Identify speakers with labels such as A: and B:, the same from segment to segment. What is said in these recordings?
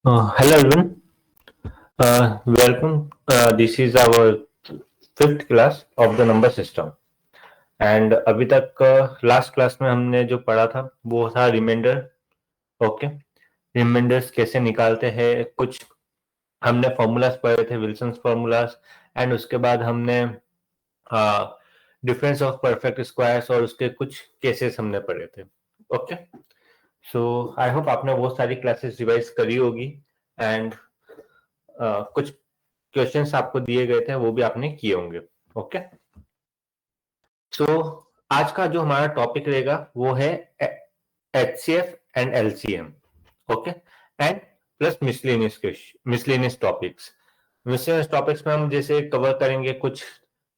A: Hello everyone, welcome. This is our fifth class of the number system. And अभी तक last class में हमने जो पढ़ा था वो था रिमाइंडर. ओके, रिमाइंडर्स कैसे निकालते हैं, कुछ हमने फॉर्मूलाज पढ़े थे, विल्सन्स फॉर्मूलाज, एंड उसके बाद हमने डिफरेंस ऑफ परफेक्ट स्क्वायर्स और उसके कुछ केसेस हमने पढ़े थे. ओके, सो आई होप आपने वो सारी क्लासेस रिवाइज करी होगी एंड कुछ क्वेश्चंस आपको दिए गए थे वो भी आपने किए होंगे. ओके, सो आज का जो हमारा टॉपिक रहेगा वो है HCF and LCM. Okay, and plus miscellaneous topics. Miscellaneous topics में हम जैसे कवर करेंगे कुछ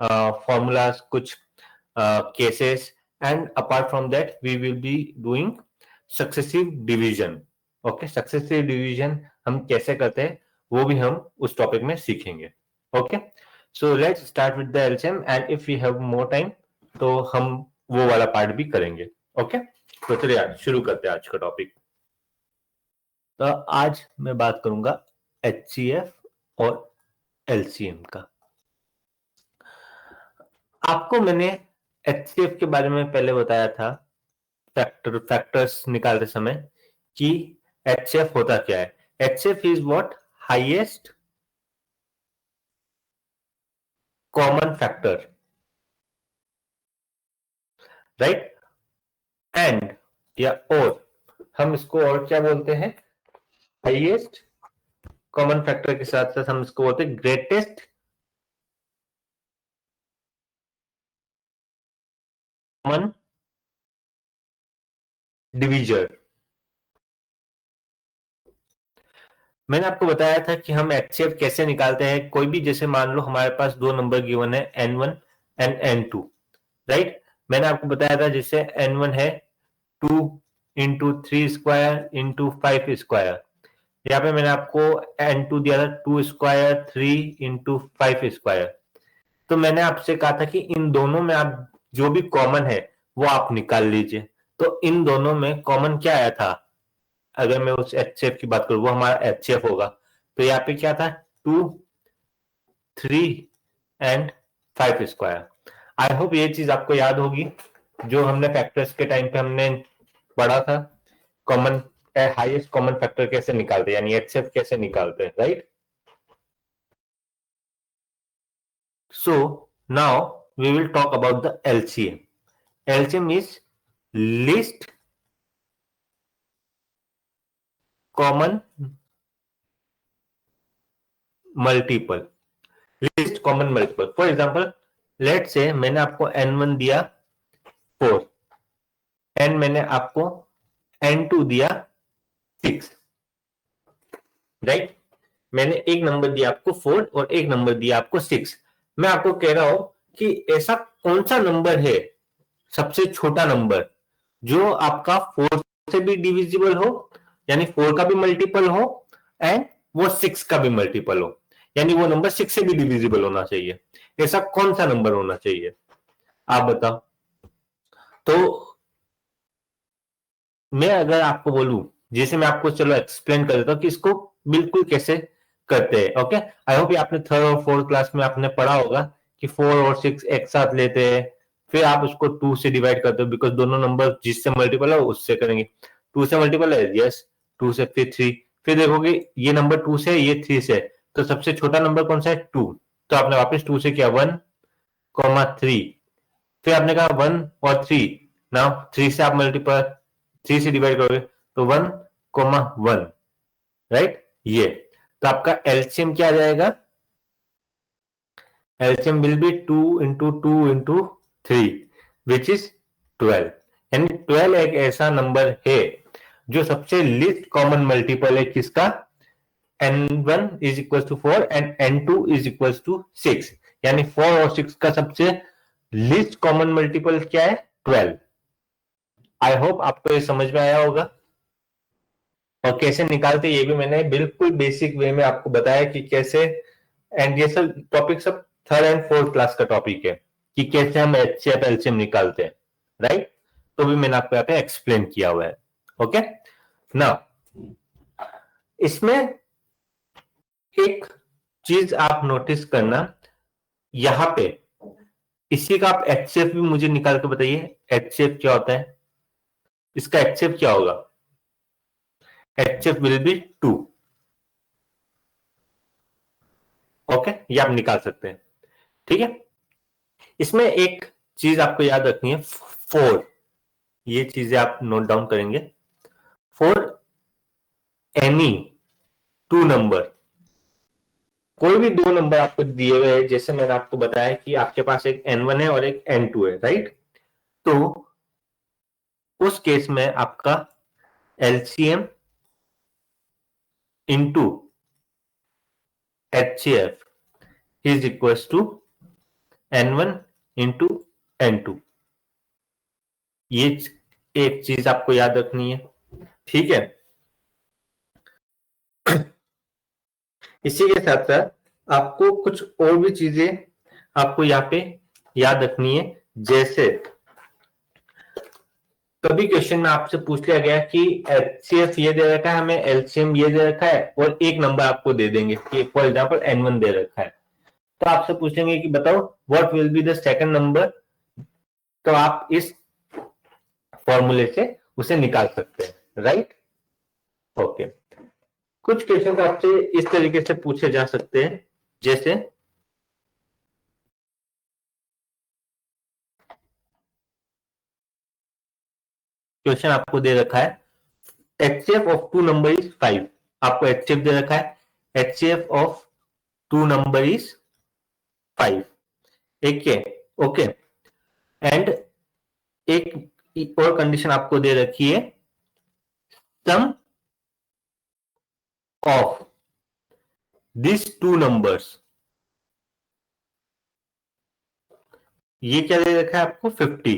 A: फॉर्मूलाज, कुछ cases, and apart from that we will be doing successive division. Okay, successive division हम कैसे करते हैं वो भी हम उस टॉपिक में सीखेंगे. Okay, so let's start with the LCM and if we have more time तो हम वो वाला पार्ट भी करेंगे. ओके, तो चलिए आज शुरू करते हैं आज का टॉपिक. तो आज मैं बात करूंगा एचसीएफ और एलसीएम का. आपको मैंने एचसीएफ के बारे में पहले बताया था फैक्टर्स निकालते समय कि एचसीएफ होता क्या है. HCF is what, highest common factor, right. And या और हम इसको और क्या बोलते हैं, हाईएस्ट कॉमन फैक्टर के साथ साथ हम इसको बोलते हैं ग्रेटेस्ट कॉमन डिवीजर. मैंने आपको बताया था कि हम एचसीएफ कैसे निकालते हैं. कोई भी, जैसे मान लो हमारे पास दो नंबर गिवन है n1 एंड n2, राइट. मैंने आपको बताया था जैसे n1 है 2 इंटू 3 स्क्वायर इंटू 5 स्क्वायर. यहाँ पे मैंने आपको n2 दिया था 2 स्क्वायर 3 इंटू 5 स्क्वायर. तो मैंने आपसे कहा था कि इन दोनों में आप जो भी कॉमन है वो आप निकाल लीजिए. तो इन दोनों में कॉमन क्या आया था, अगर मैं उस एचसीएफ की बात करूं वो हमारा एचसीएफ होगा. तो यहाँ पे क्या था, 2 3 एंड 5 स्क्वायर. आई होप ये चीज आपको याद होगी जो हमने फैक्टर्स के टाइम पे हमने पढ़ा था. कॉमन हाईएस्ट कॉमन फैक्टर कैसे निकालते हैं, यानी एचसीएफ कैसे निकालते हैं, right. So now we will talk about the LCM. LCM is least common multiple. Least common multiple. For example, let's say मैंने आपको n1 दिया 4 एंड मैंने आपको n2 दिया 6, राइट. मैंने एक नंबर दिया आपको 4 और एक नंबर दिया आपको 6. मैं आपको कह रहा हूं कि ऐसा कौन सा नंबर है, सबसे छोटा नंबर, जो आपका 4 से भी डिविजिबल हो, यानी 4 का भी मल्टीपल हो, एंड वो 6 का भी मल्टीपल हो, यानी वो नंबर 6 से भी डिविजिबल होना चाहिए. ऐसा कौन सा नंबर होना चाहिए, आप बताओ. तो मैं अगर आपको बोलूं, जैसे मैं आपको चलो एक्सप्लेन कर देता हूं कि इसको बिल्कुल कैसे करते हैं. ओके, आई होप आपने थर्ड और फोर्थ क्लास में आपने पढ़ा होगा कि 4 और 6 एक साथ लेते हैं, फिर आप उसको 2 से डिवाइड करते हो, बिकॉज दोनों नंबर जिससे मल्टीपल है उससे करेंगे. 2 से मल्टीपल है, यस, 2 से फिर 3, फिर देखोगे ये नंबर 2 से, ये 3 से, तो सबसे छोटा नंबर कौन सा है, 2. तो आपने वापस 2 से किया 1, 3, फिर आपने कहा 1 और 3, नाउ 3 से आप मल्टीपल 3 से डिवाइड करोगे तो 1, 1, राइट. ये तो आपका एलसीएम क्या आ जाएगा, LCM will be 2 into 2 into 3 which is 12. यानी 12 एक ऐसा नंबर है जो सबसे लीस्ट कॉमन मल्टीपल है किसका, n1 is equal to 4 and n2 is equal to 6. यानी 4 और 6 का सबसे लीस्ट कॉमन मल्टीपल क्या है, 12. आई होप आपको ये समझ में आया होगा. और कैसे निकालते ये भी मैंने बिल्कुल बेसिक वे में आपको बताया कि कैसे. एंड ये सब टॉपिक सब थर्ड एंड फोर्थ क्लास का टॉपिक है कि कैसे हम एचसीएफ एलसीएम निकालते हैं, राइट. तो भी मैंने आपको यहाँ पे एक्सप्लेन किया हुआ है। ओके, नाउ इसमें एक चीज आप नोटिस करना, यहां पे इसी का आप एचसीएफ भी मुझे निकाल के बताइए, एचसीएफ क्या होता है, इसका एचसीएफ क्या होगा, एचसीएफ विल बी 2। ओके, ये आप निकाल सकते हैं, ठीक है। इसमें एक चीज आपको याद रखनी है, 4, ये चीजें आप नोट डाउन करेंगे। फॉर एनी 2 नंबर, कोई भी 2 नंबर आपको दिए हुए हैं, जैसे मैंने आपको बताया कि आपके पास एक n1 है और एक n2 है, राइट। तो उस केस में आपका LCM into HCF is equal to n1 into n2। ये एक चीज आपको याद रखनी है, ठीक है। इसी के साथ साथ आपको कुछ और भी चीजें आपको यहाँ पे याद रखनी है, जैसे कभी क्वेश्चन में आपसे पूछ लिया गया कि एचसीएफ ये दे रखा है, हमें एलसीएम ये दे रखा है और एक नंबर आपको दे देंगे कि फॉर एग्जांपल n1 दे रखा है, तो आपसे पूछेंगे कि बताओ what will be the second number, तो आप इस फॉर्मूले से उसे निकाल सकते हैं, राइट। ओके, कुछ क्वेश्चन आपसे इस तरीके से पूछे जा सकते हैं, जैसे क्वेश्चन आपको दे रखा है एचसीएफ ऑफ 2 नंबर इज 5, आपको एचसीएफ दे रखा है, एचसीएफ ऑफ 2 नंबर इज 5, एक है, ओके। एंड एक और कंडीशन आपको दे रखी है, सम ऑफ दिस 2 नंबर्स, ये क्या दे रखा है आपको 50,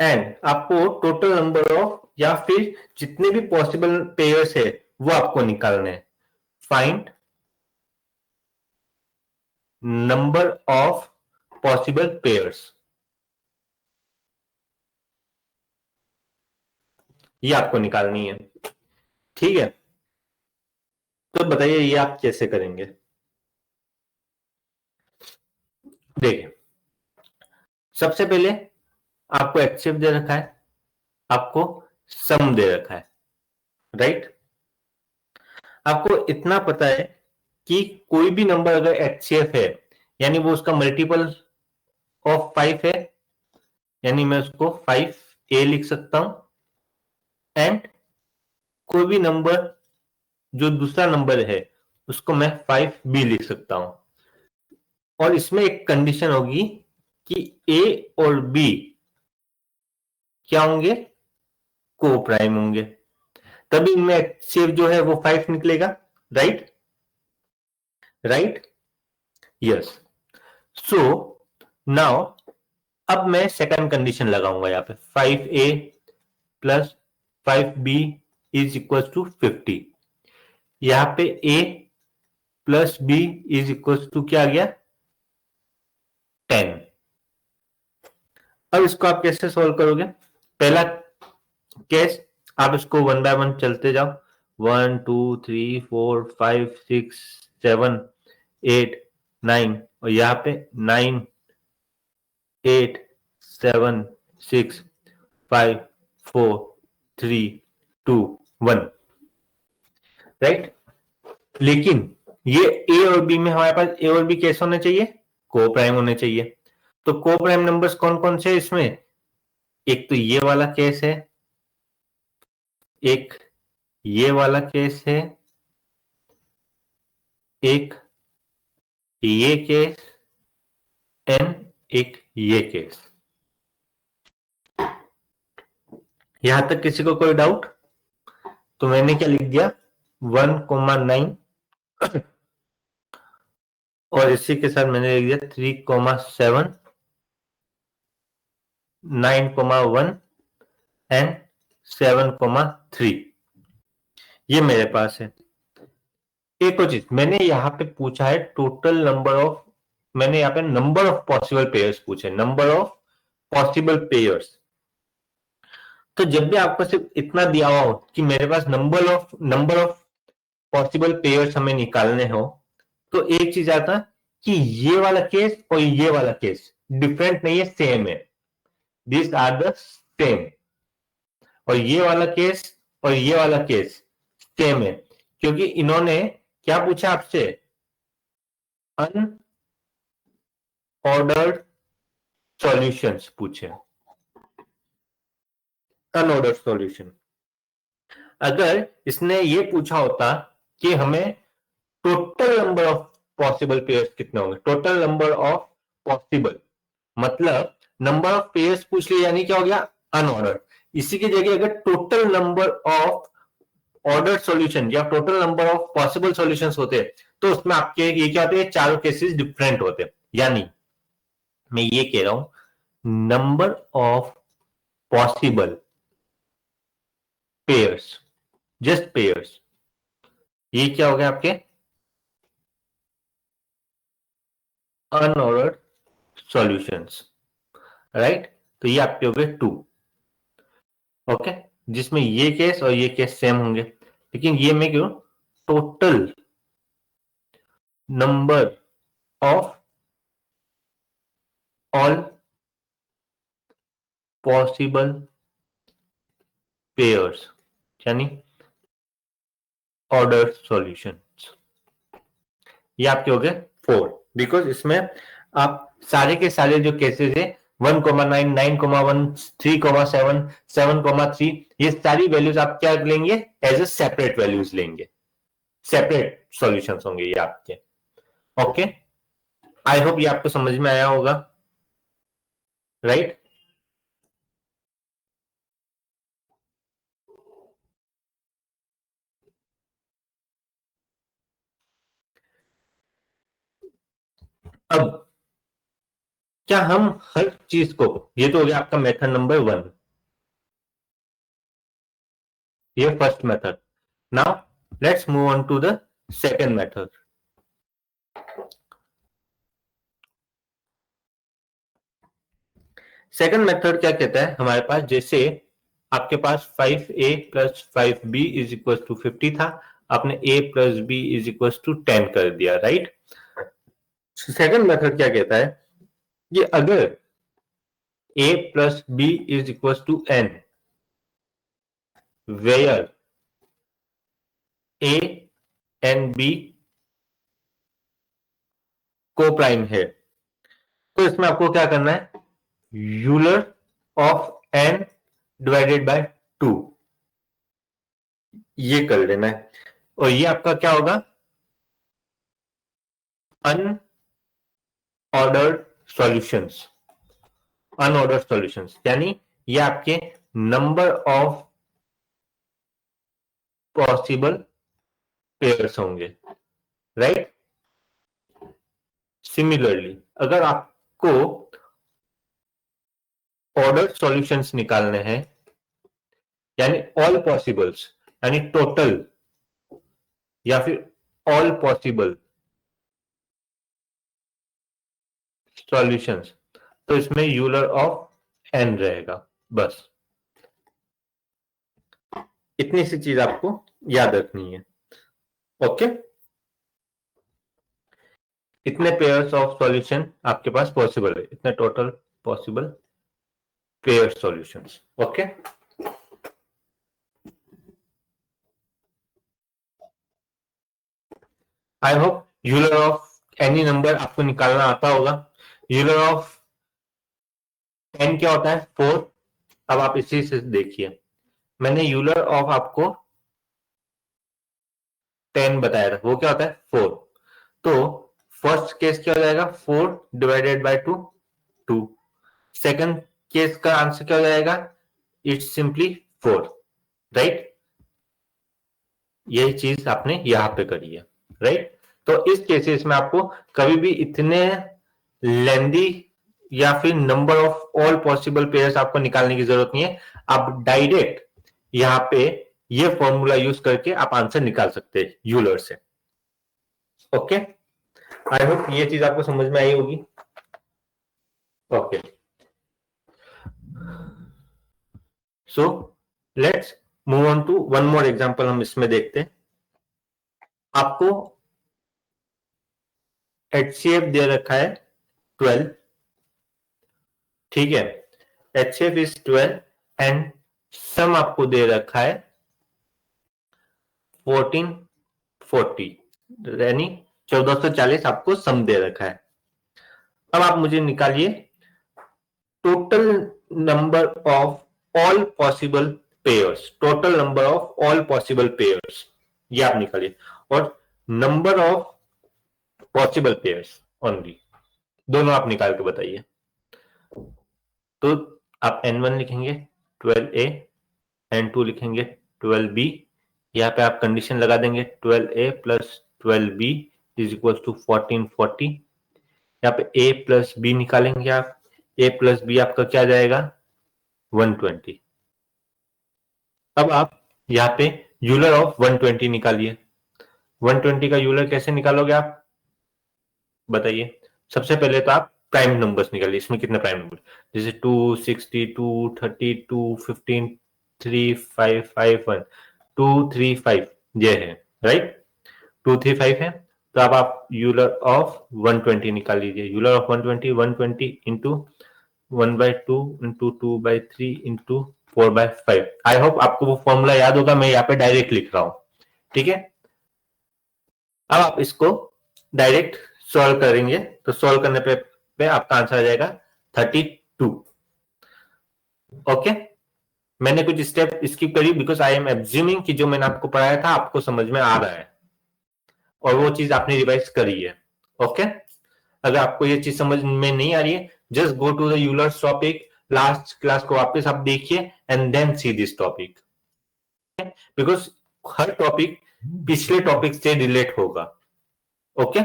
A: एंड आपको टोटल नंबर ऑफ या फिर जितने भी पॉसिबल पेयर्स है वो आपको निकालने हैं, find number of possible pairs, ये आपको निकालनी है, ठीक है। तो बताइए ये आप कैसे करेंगे। देखिए, सबसे पहले आपको एचसीएफ दे रखा है, आपको सम दे रखा है, राइट। आपको इतना पता है कि कोई भी नंबर अगर एचसीएफ है यानी वो उसका मल्टीपल ऑफ 5 है, यानी मैं उसको 5a लिख सकता हूं, एंड कोई भी नंबर जो दूसरा नंबर है उसको मैं 5b लिख सकता हूं, और इसमें एक कंडीशन होगी कि a और b क्या होंगे, को प्राइम होंगे, तभी इनमें एचसीएफ जो है वो 5 निकलेगा, right, right, yes. So now अब मैं सेकंड कंडीशन लगाऊंगा यहाँ पे, 5a plus 5b is equal to 50, यहाँ पे a plus b is equal to क्या आ गया 10। अब इसको आप कैसे सोल्व करोगे, पहला केस आप इसको 1 बाय 1 चलते जाओ, 1 2 3 4 5 6 7 8 9, और यहाँ पे 9 8 7 6 5 4 3 2 1, राइट। लेकिन ये ए और बी में हमारे पास ए और बी कैसे होने चाहिए, को प्राइम होने चाहिए। तो को प्राइम नंबर्स कौन कौन से है इसमें, एक तो ये वाला केस है, एक ये वाला केस है, एक ये केस एंड एक ये केस। यहां तक किसी को कोई डाउट, तो मैंने क्या लिख दिया 1,9 और इसी के साथ मैंने लिख दिया 3,7 9,1 एंड 7,3, ये मेरे पास है। एक और चीज मैंने यहाँ पे पूछा है टोटल नंबर ऑफ, मैंने यहाँ पे नंबर ऑफ पॉसिबल पेयर्स पूछे, नंबर ऑफ पॉसिबल पेयर्स। तो जब भी आपको सिर्फ इतना दिया हुआ हो कि मेरे पास नंबर ऑफ पॉसिबल पेयर्स हमें निकालने हो, तो एक चीज आता कि ये वाला केस और ये वाला केस डिफरेंट नहीं है, सेम है। This are the same. और ये वाला केस और ये वाला केस सेम है, क्योंकि इन्होंने क्या पूछा आपसे? अनऑर्डर्ड सॉल्यूशंस पूछे, अनऑर्डर्ड सॉल्यूशन। अगर इसने ये पूछा होता कि हमें total number of possible pairs कितने होंगे, टोटल नंबर ऑफ पॉसिबल, मतलब नंबर ऑफ पेयर्स पूछ लिया, यानी क्या हो गया? अनऑर्डर्ड। इसी की जगह अगर total number of ordered solution या total number of possible solutions होते, तो उसमें आपके ये क्या होते हैं? चारों केसेस डिफरेंट होते। यानी मैं ये कह रहा हूं number of possible pairs, just pairs, ये क्या हो गया आपके? Unordered solutions, right? तो ये आपके हो गए 2। ओके, जिसमें ये केस और ये केस सेम होंगे, लेकिन ये मैं क्यों? Total number of all possible pairs, यानी ऑर्डर सॉल्यूशंस, ये आपके हो गए 4। बिकॉज इसमें आप सारे के सारे जो केसेस है 1,9, 9,1, 3,7, 7,3, ये सारी वैल्यूज आप क्या लेंगे? एज ए सेपरेट वैल्यूज लेंगे, सेपरेट सॉल्यूशंस होंगे ये आपके। ओके, आई होप ये आपको समझ में आया होगा, राइट? अब क्या हम हर चीज को, ये तो हो गया आपका मेथड नंबर 1, ये first method. Now let's move on to the second method. Second method क्या कहता है हमारे पास? जैसे आपके पास 5a plus 5b is equal to 50 था, आपने a plus b is equal to 10 कर दिया, राइट? सेकंड मेथड क्या कहता है कि अगर a plus b is equal to n, where a and b को प्राइम है, तो इसमें आपको क्या करना है? Euler of n divided by 2, ये कर लेना है। और ये आपका क्या होगा? अनऑर्डर्ड सॉल्यूशंस, अनऑर्डर्ड सॉल्यूशंस, यानी ये आपके नंबर ऑफ पॉसिबल पेयर्स होंगे, राइट? सिमिलरली अगर आपको ऑर्डर्ड सॉल्यूशंस निकालने हैं, यानी ऑल पॉसिबल्स, यानी टोटल या फिर ऑल पॉसिबल सॉल्यूशंस, तो इसमें यूलर ऑफ एन रहेगा। बस इतनी सी चीज आपको याद रखनी है। ओके, इतने पेयर्स ऑफ सॉल्यूशन आपके पास पॉसिबल है, इतने total possible pair solutions. Okay, I hope Euler of any number आपको निकालना आता होगा। यूलर ऑफ 10 क्या होता है? 4। अब आप इसी से देखिए, मैंने यूलर ऑफ आपको 10 बताया था, वो क्या होता है? 4। तो फर्स्ट केस क्या हो जाएगा? 4 डिवाइडेड बाय 2, 2। सेकंड केस का आंसर क्या हो जाएगा? It's simply 4, right? यही चीज आपने यहां पे करी है, राइट? तो इस केसेस में आपको कभी भी इतने लेंदी या फिर number of all possible pairs आपको निकालने की जरूरत नहीं है। आप डायरेक्ट यहां पे ये फॉर्मूला यूज करके आप आंसर निकाल सकते हैं यूलर से। ओके, आई होप ये चीज आपको समझ में आई होगी। Okay, so let's move on to one more example, हम इसमें देखते हैं। आपको HCF दे रखा है 12, ठीक है, HCF इज 12 एंड सम आपको दे रखा है 1440, यानी 1440 आपको सम दे रखा है। अब आप मुझे निकालिए total number of all possible pairs, total number of all possible pairs, ये आप निकालिए, और number of possible pairs only, दोनों आप निकाल के बताइए। तो आप N1 लिखेंगे 12A, N2 लिखेंगे 12B, यहाँ पे आप कंडीशन लगा देंगे 12A plus 12B is equal to 1440। यहाँ पे A प्लस B निकालेंगे आप, A प्लस B आपका क्या जाएगा 120। अब आप यहाँ पे यूलर ऑफ 120 निकालिए। 120 का यूलर कैसे निकालोगे आप बताइए। सबसे पहले तो आप प्राइम नंबर्स निकालिए, इसमें कितने प्राइम नंबर, जैसे 2, 62, 32, 15, 3, 5, 5, 1, 2, 3, 5 ये है, राइट, 2, 3, 5 है। तो अब आप यूलर ऑफ 120 निकाल लीजिए। Euler of 120, 120 into 1/2 into 2/3 into 4/5। I hope आपको वो फॉर्मूला याद होगा, मैं यहाँ पे डायरेक्ट लिख रहा हूं, ठीक है। अब आप इसको डायरेक्ट सॉल्व करेंगे, तो सॉल्व करने पे आपका आंसर आ जाएगा 32। ओके, मैंने कुछ स्टेप स्किप करी बिकॉज आई एम एब्ज्यूमिंग कि जो मैंने आपको पढ़ाया था आपको समझ में आ रहा है और वो चीज आपने रिवाइज करी है। ओके, अगर आपको ये चीज समझ में नहीं आ रही है, just go to the Euler's topic, last class को वापस आप देखिए and then see this topic, because हर टॉपिक पिछले टॉपिक से रिलेट होगा। ओके,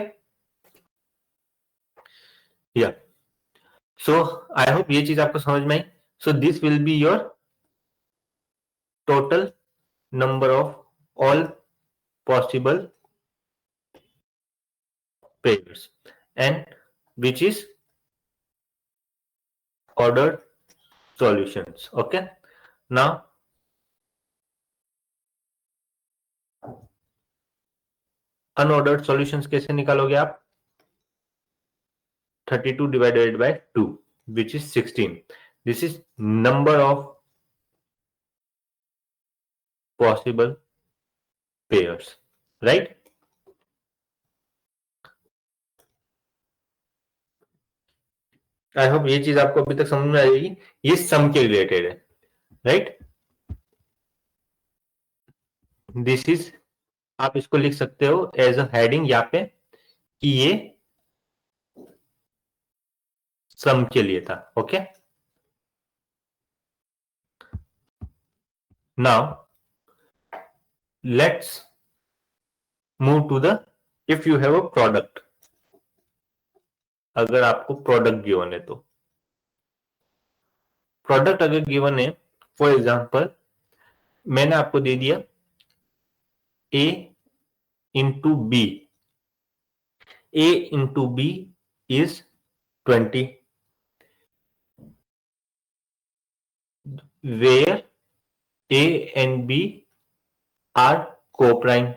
A: या सो आई होप ये चीज आपको समझ में आई। So this will be your total number of all possible pairs and which is ordered solutions. Okay, now unordered solutions कैसे निकालोगे आप, 32 divided by 2 which is 16. This is number of possible pairs, right? I hope ये चीज आपको अभी तक समझ में आ जाएगी। ये सम के रिलेटेड है, राइट। दिस इज, आप इसको लिख सकते हो एज अ हेडिंग यहाँ पे कि ये सम के लिए था। Okay, now let's move to the, if you have a product, अगर आपको प्रोडक्ट गिवन है तो, प्रोडक्ट अगर गिवन है, फॉर एग्जांपल मैंने आपको दे दिया A into B, A into B is 20, where A and B are coprime.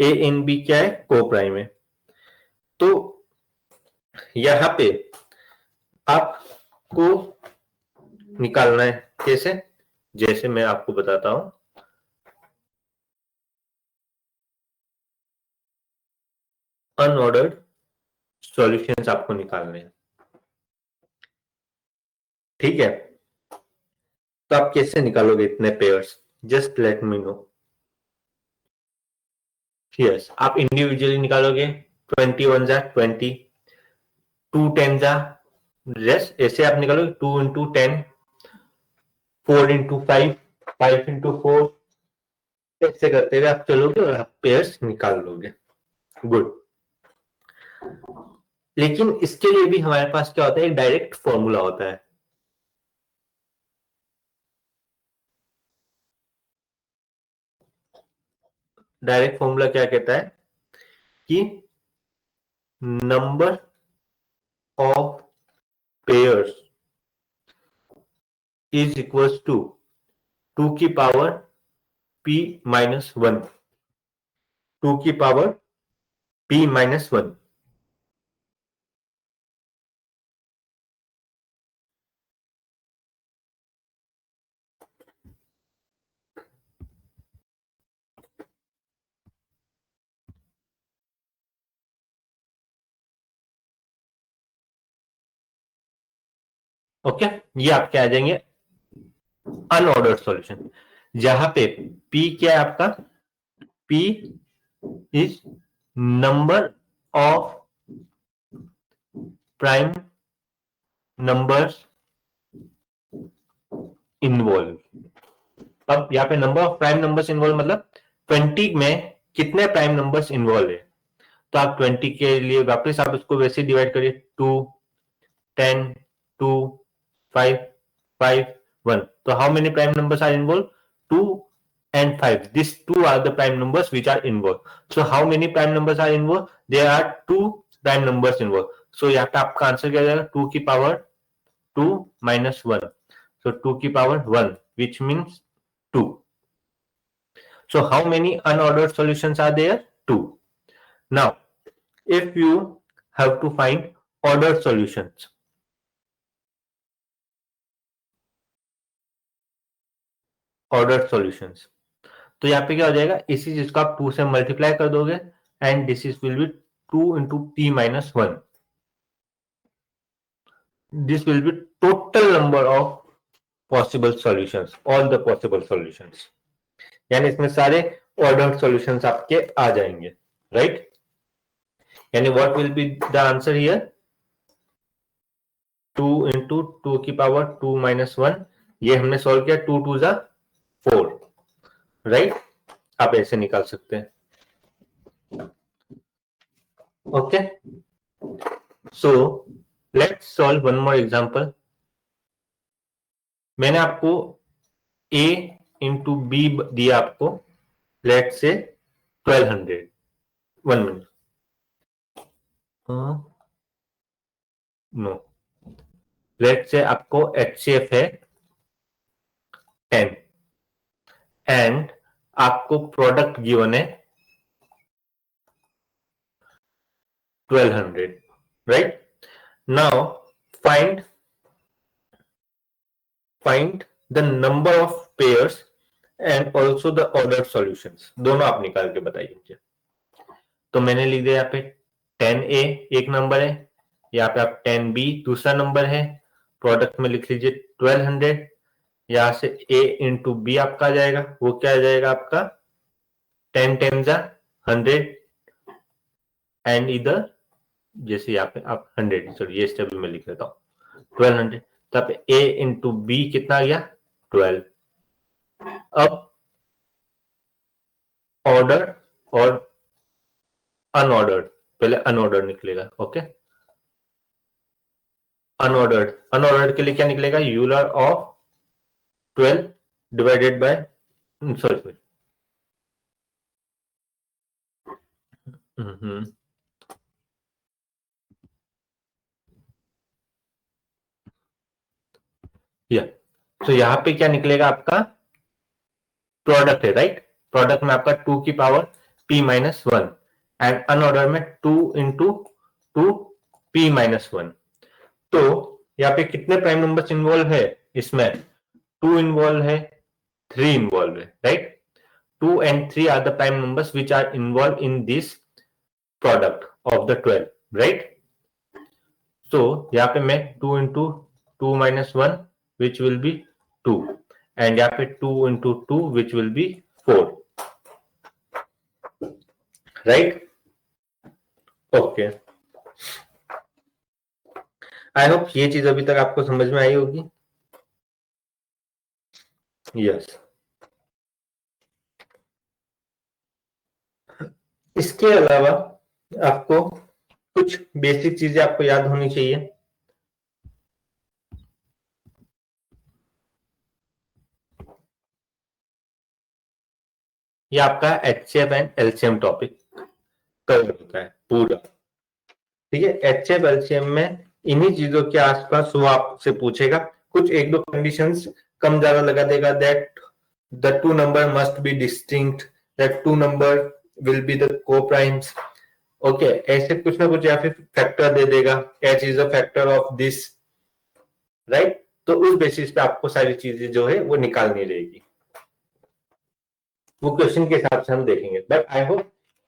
A: A and B क्या है, कोप्राइम है। तो यहां पे आपको निकालना है कैसे, जैसे मैं आपको बताता हूं। अनऑर्डर्ड सॉल्यूशंस आपको निकालने हैं, ठीक है। तो आप कैसे निकालोगे इतने pairs, just let me know. Yes, आप इंडिविजुअली निकालोगे, 21 जा 20, 2 10 जा, जस्ट ऐसे आप निकालोगे 2 इंटू 10, 4 इंटू 5, 5 इंटू 4, ऐसे करते हुए आप चलोगे और आप पेयर्स निकाल लोगे। गुड, लेकिन इसके लिए भी हमारे पास क्या होता है, एक डायरेक्ट फॉर्मूला होता है। डायरेक्ट फॉर्मूला क्या कहता है कि number of pairs is equals to 2 की पावर p माइनस 1, 2 की पावर p माइनस 1। ओके, ये आपके आ जाएंगे अनऑर्डर्ड सॉल्यूशन, जहां पे p क्या है आपका, p is number of prime numbers involve. अब यहाँ पे number of prime numbers involve मतलब 20 में कितने प्राइम नंबर्स इन्वॉल्व है, तो आप 20 के लिए वापस आप इसको वैसे डिवाइड करिए, 2, 10, 2, 5, 5, 1। तो how many prime numbers are involve, 2 and 5, these two are the prime numbers which are involved. So how many prime numbers are involved, there are 2 prime numbers involved. So यहाँ पे आपका आंसर क्या जाएगा, 2 की power 2 minus 1, so 2 की power 1 which means 2. So how many unordered solutions are there, 2. Now if you have to find ordered solutions, ordered solutions, तो यहाँ पे क्या हो जाएगा, इसी चीज को आप 2 से मल्टीप्लाई कर दोगे and this is will be 2 into p minus 1, this will be total number of possible solutions, all the possible solutions, यानी इसमें सारे ordered solutions आपके आ जाएंगे, right? यानी what will be the answer here, 2 into 2 की power 2 minus 1, ये हमने solve किया, 2 2 जा 4, राइट? आप ऐसे निकाल सकते हैं। Okay, so let's solve one more example. मैंने आपको a इंटू बी दिया आपको, let's say 1200, 1 minute, no, let's say आपको HCF है 10 एंड आपको प्रोडक्ट गिवन है 1200, right? Now find the number of pairs and also the ordered solutions, दोनों आप निकाल के बताइए मुझे। तो मैंने लिख दिया यहाँ पे 10A एक नंबर है, यहाँ पे आप 10B दूसरा नंबर है, प्रोडक्ट में लिख लीजिए 1200, यहां से A इंटू बी आपका आ जाएगा, वो क्या आ जाएगा आपका 10 10 जा 100 एंड इधर जैसे यहाँ पे आप 100, सॉरी ये स्टेप में लिख लेता हूँ 1200, तब A इंटू बी कितना आ गया 12। अब ऑर्डर और अनऑर्डर्ड, पहले अनऑर्डर्ड निकलेगा, ओके, अनऑर्डर्ड के लिए क्या निकलेगा, Euler of 12 divided by, sorry या, तो यहां पे क्या निकलेगा आपका प्रोडक्ट है, राइट? प्रोडक्ट में आपका 2 की power p minus 1 and unordered में 2 इंटू 2 p माइनस 1। तो यहाँ पे कितने प्राइम नंबर्स इन्वॉल्व है, इसमें 2 इन्वॉल्व है, 3 इन्वॉल्व है, right? 2 and 3 are the prime numbers which are involved in this product of the 12, right? So यहाँ पे मैं 2 into 2 minus 1 which will be 2 and यहाँ पे 2 into 2 which will be 4, right? Okay, I hope ये चीज अभी तक आपको समझ में आई होगी। यस, इसके अलावा आपको कुछ बेसिक चीजें आपको याद होनी चाहिए। ये आपका HCF and LCM topic cover होता है पूरा, ठीक है? HCF LCM में इन्हीं चीजों के आसपास वो आपसे पूछेगा कुछ एक दो कंडीशंस कम ज्यादा लगा देगा, that the two number must be distinct, that two number will be the coprimes, okay, ऐसे कुछ ना कुछ, या फिर फैक्टर दे देगा, H is a factor of this, right. तो उस बेसिस पे आपको सारी चीजें जो है वो निकालनी रहेगी, वो क्वेश्चन के हिसाब से हम देखेंगे। बट आई होप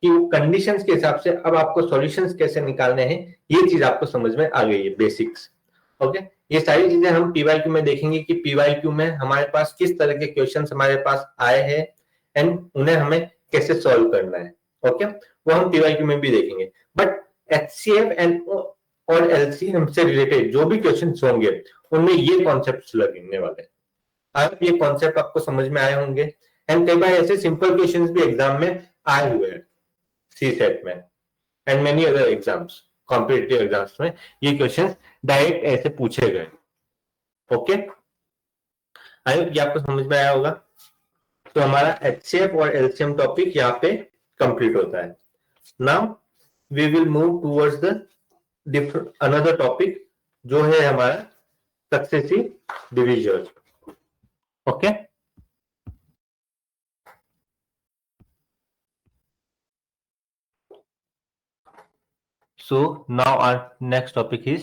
A: कि वो कंडीशंस के हिसाब से अब आपको सॉल्यूशंस कैसे निकालने हैं ये चीज आपको समझ में आ गई है, बेसिक्स। ओके, ये सारी चीजें हम पीवाईक्यू में देखेंगे कि पीवाईक्यू में हमारे पास किस तरह के क्वेश्चंस हमारे पास आए हैं एंड उन्हें हमें कैसे सॉल्व करना है। ओके, वो हम पीवाईक्यू में भी देखेंगे। बट एचसीएफ एंड और एलसीएम से रिलेटेड जो भी क्वेश्चंस होंगे उनमें ये कॉन्सेप्ट्स लगने वाले हैं। अब ये कॉन्सेप्ट आपको समझ में आए होंगे। एंड कई बार ऐसे सिंपल क्वेश्चंस भी एग्जाम में आए हुए हैं, सी सेट में and many other exams, competitive exams में ये क्वेश्चंस डायरेक्ट ऐसे पूछे गए। ओके, आई होप ये आपको समझ में आया होगा। तो हमारा एचसीएफ और एलसीएम टॉपिक यहाँ पे कंप्लीट होता है। Now we will move towards the different another topic जो है हमारा successive division. Okay, so now our next topic is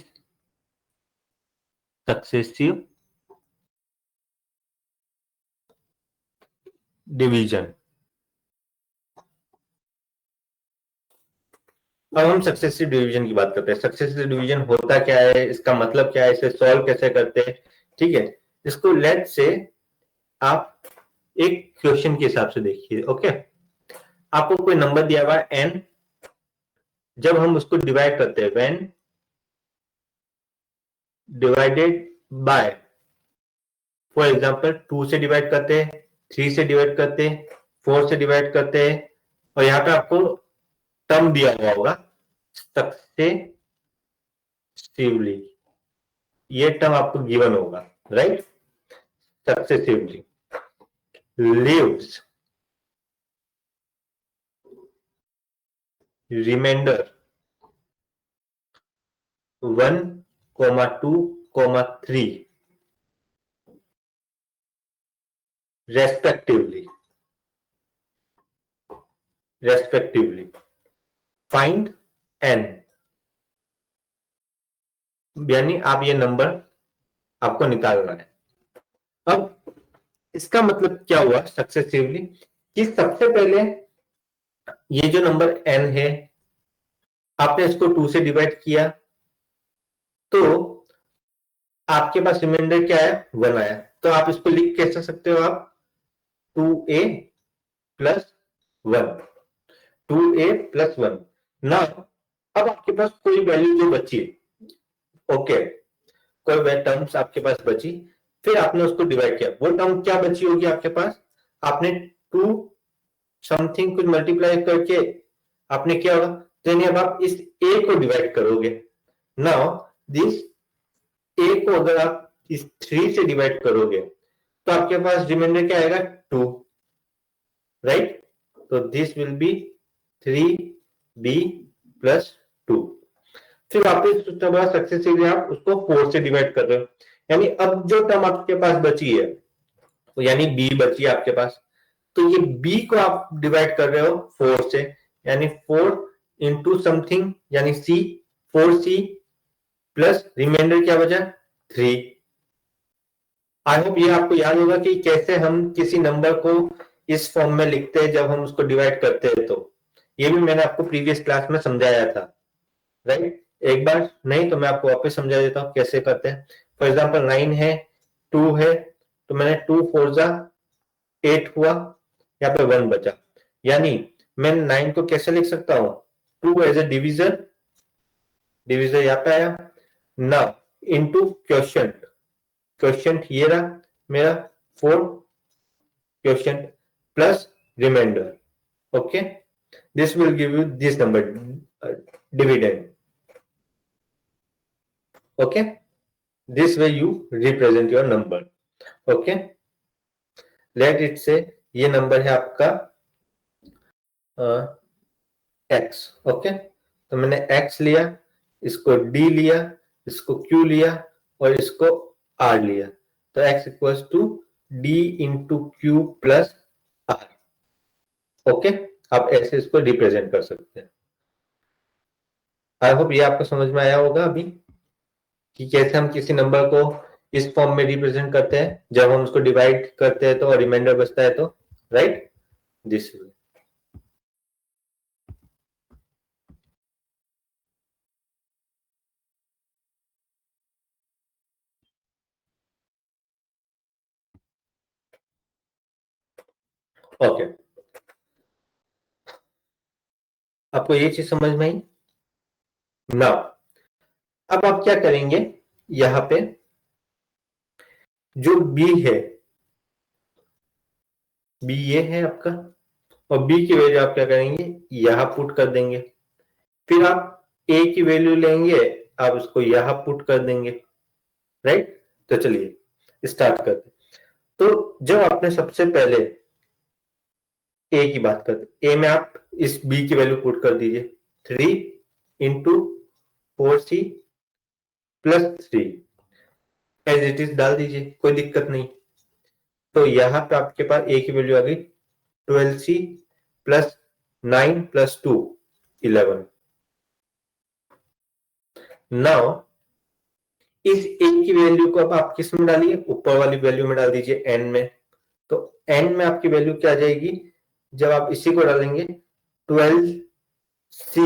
A: successive division। अब हम सक्सेसिव डिवीजन की बात करते हैं। सक्सेसिव डिवीजन होता क्या है, इसका मतलब क्या है, इसे सॉल्व कैसे करते हैं। ठीक है, इसको लेट से आप एक क्वेश्चन के हिसाब से देखिए। ओके, आपको कोई नंबर दिया हुआ है n, जब हम उसको डिवाइड करते हैं, when divided by, for example 2 से डिवाइड करते हैं, 3 से डिवाइड करते हैं, 4 से डिवाइड करते हैं, और यहाँ पे आपको टर्म दिया हुआ होगा सक्सेसिवली, ये टर्म आपको गिवन होगा, right. Successively leaves reminder 1, 2, 3 respectively find n, यानी आप ये नंबर आपको निकालना है। अब इसका मतलब क्या हुआ सक्सेसिवली, कि सबसे पहले ये जो नंबर n है आपने इसको 2 से डिवाइड किया तो आपके पास रिमाइंडर क्या है, 1 आया। तो आप इसको लिख कैसे सकते हो, आप 2a प्लस 1, 2a प्लस 1 ना। अब आपके पास कोई वैल्यू जो बची, ओके, कोई टर्म्स आपके पास बची, फिर आपने उसको डिवाइड किया, वो टर्म क्या बची होगी आपके पास, आपने 2 समथिंग कुछ मल्टीप्लाई करके आपने क्या होगा, तो अब आप इस a को डिवाइड करोगे। नाउ दिस a को अगर आप इस 3 से डिवाइड करोगे तो आपके पास रिमाइंडर क्या आएगा, 2, राइट। तो this will B 3b plus 2। फिर वापस सक्सेसिवली आप उसको 4 से डिवाइड कर रहे हो, यानी अब जो टर्म आपके पास बची है तो यानी b बची है आपके पास, तो ये b को आप डिवाइड कर रहे हो 4 से, यानी 4 इंटू समथिंग यानी c, 4c प्लस रिमाइंडर क्या बचा, 3। आई होप ये आपको याद होगा कि कैसे हम किसी नंबर को इस फॉर्म में लिखते हैं जब हम उसको डिवाइड करते हैं। तो ये भी मैंने आपको प्रीवियस क्लास में समझाया था, राइट। एक बार नहीं तो मैं आपको वापस समझा देता हूँ कैसे करते हैं। फॉर एग्जांपल 9 है, 2 है, तो मैंने 2 4 जा 8 हुआ, यहाँ पे 1 बचा, यानी मैं 9 को कैसे लिख सकता हूँ, 2 एज ए डिविजर, डिविजर यहाँ पे आया ना, इनटू क्वोशिएंट, क्वोशिएंट ये रहा मेरा 4 quotient plus reminder, okay, this will give you this number dividend, okay, this way you represent your number, okay, let it say ये नंबर है आपका x, ओके, तो मैंने x लिया, इसको d लिया, इसको q लिया और इसको आर लिया, तो x equals to D into Q plus R. Okay, आप ऐसे इसको रिप्रेजेंट कर सकते हैं। आई होप ये आपको समझ में आया होगा अभी कि कैसे हम किसी नंबर को इस फॉर्म में रिप्रेजेंट करते हैं जब हम उसको डिवाइड करते हैं तो और रिमाइंडर बचता है तो, राइट, दिस। ओके, आपको ये चीज समझ में आई ना? अब आप क्या करेंगे, यहां पे जो बी है, बी ये है आपका, और बी की वैल्यू आप क्या करेंगे, यहां पुट कर देंगे। फिर आप ए की वैल्यू लेंगे, आप उसको यहां पुट कर देंगे, राइट। तो चलिए स्टार्ट करते। तो जब आपने सबसे पहले ए की बात करते, ए में आप इस बी की वैल्यू पुट कर दीजिए, 3 × 4c + 3 एज इट इज डाल दीजिए, कोई दिक्कत नहीं। तो यहां पे आपके पास ए की वैल्यू आ गई 12c + 9 + 2 11। नाउ इस ए की वैल्यू को अब आप किस में डालिए, ऊपर वाली वैल्यू में डाल दीजिए, एन में। तो एन में आपकी वैल्यू क्या आ जाएगी, जब आप इसी को डालेंगे 12c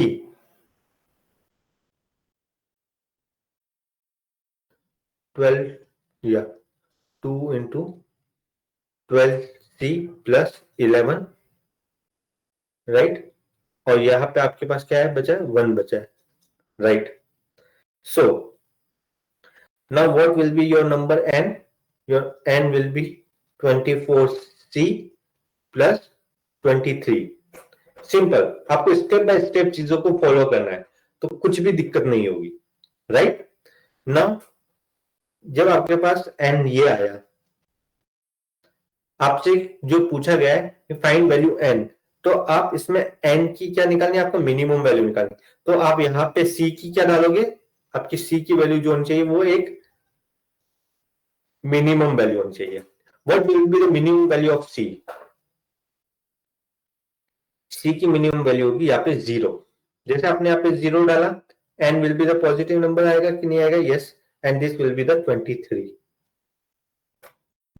A: 12 या 2 × 12c + 11, राइट। और यहां पे आपके पास क्या है, बचा है 1 बचा है, right. So now what will be your number n? Your n will be 24c + 23। Simple, आपको स्टेप बाय स्टेप चीजों को फॉलो करना है तो कुछ भी दिक्कत नहीं होगी, राइट। नाउ जब आपके पास n ये आया, आपसे जो पूछा गया है कि फाइंड वैल्यू n, तो आप इसमें n की क्या निकालनी है, आपको मिनिमम वैल्यू निकालनी। तो आप यहां पे c की क्या डालोगे, आपकी c की वैल्यू जो होनी चाहिए वो एक मिनिमम वैल्यू होनी चाहिए। What will be the minimum value of c? c की मिनिमम वैल्यू होगी यहाँ पे 0। जैसे आपने यहाँ पे 0 डाला, n will be the positive number आएगा कि नहीं आएगा, yes, and this will be the 23।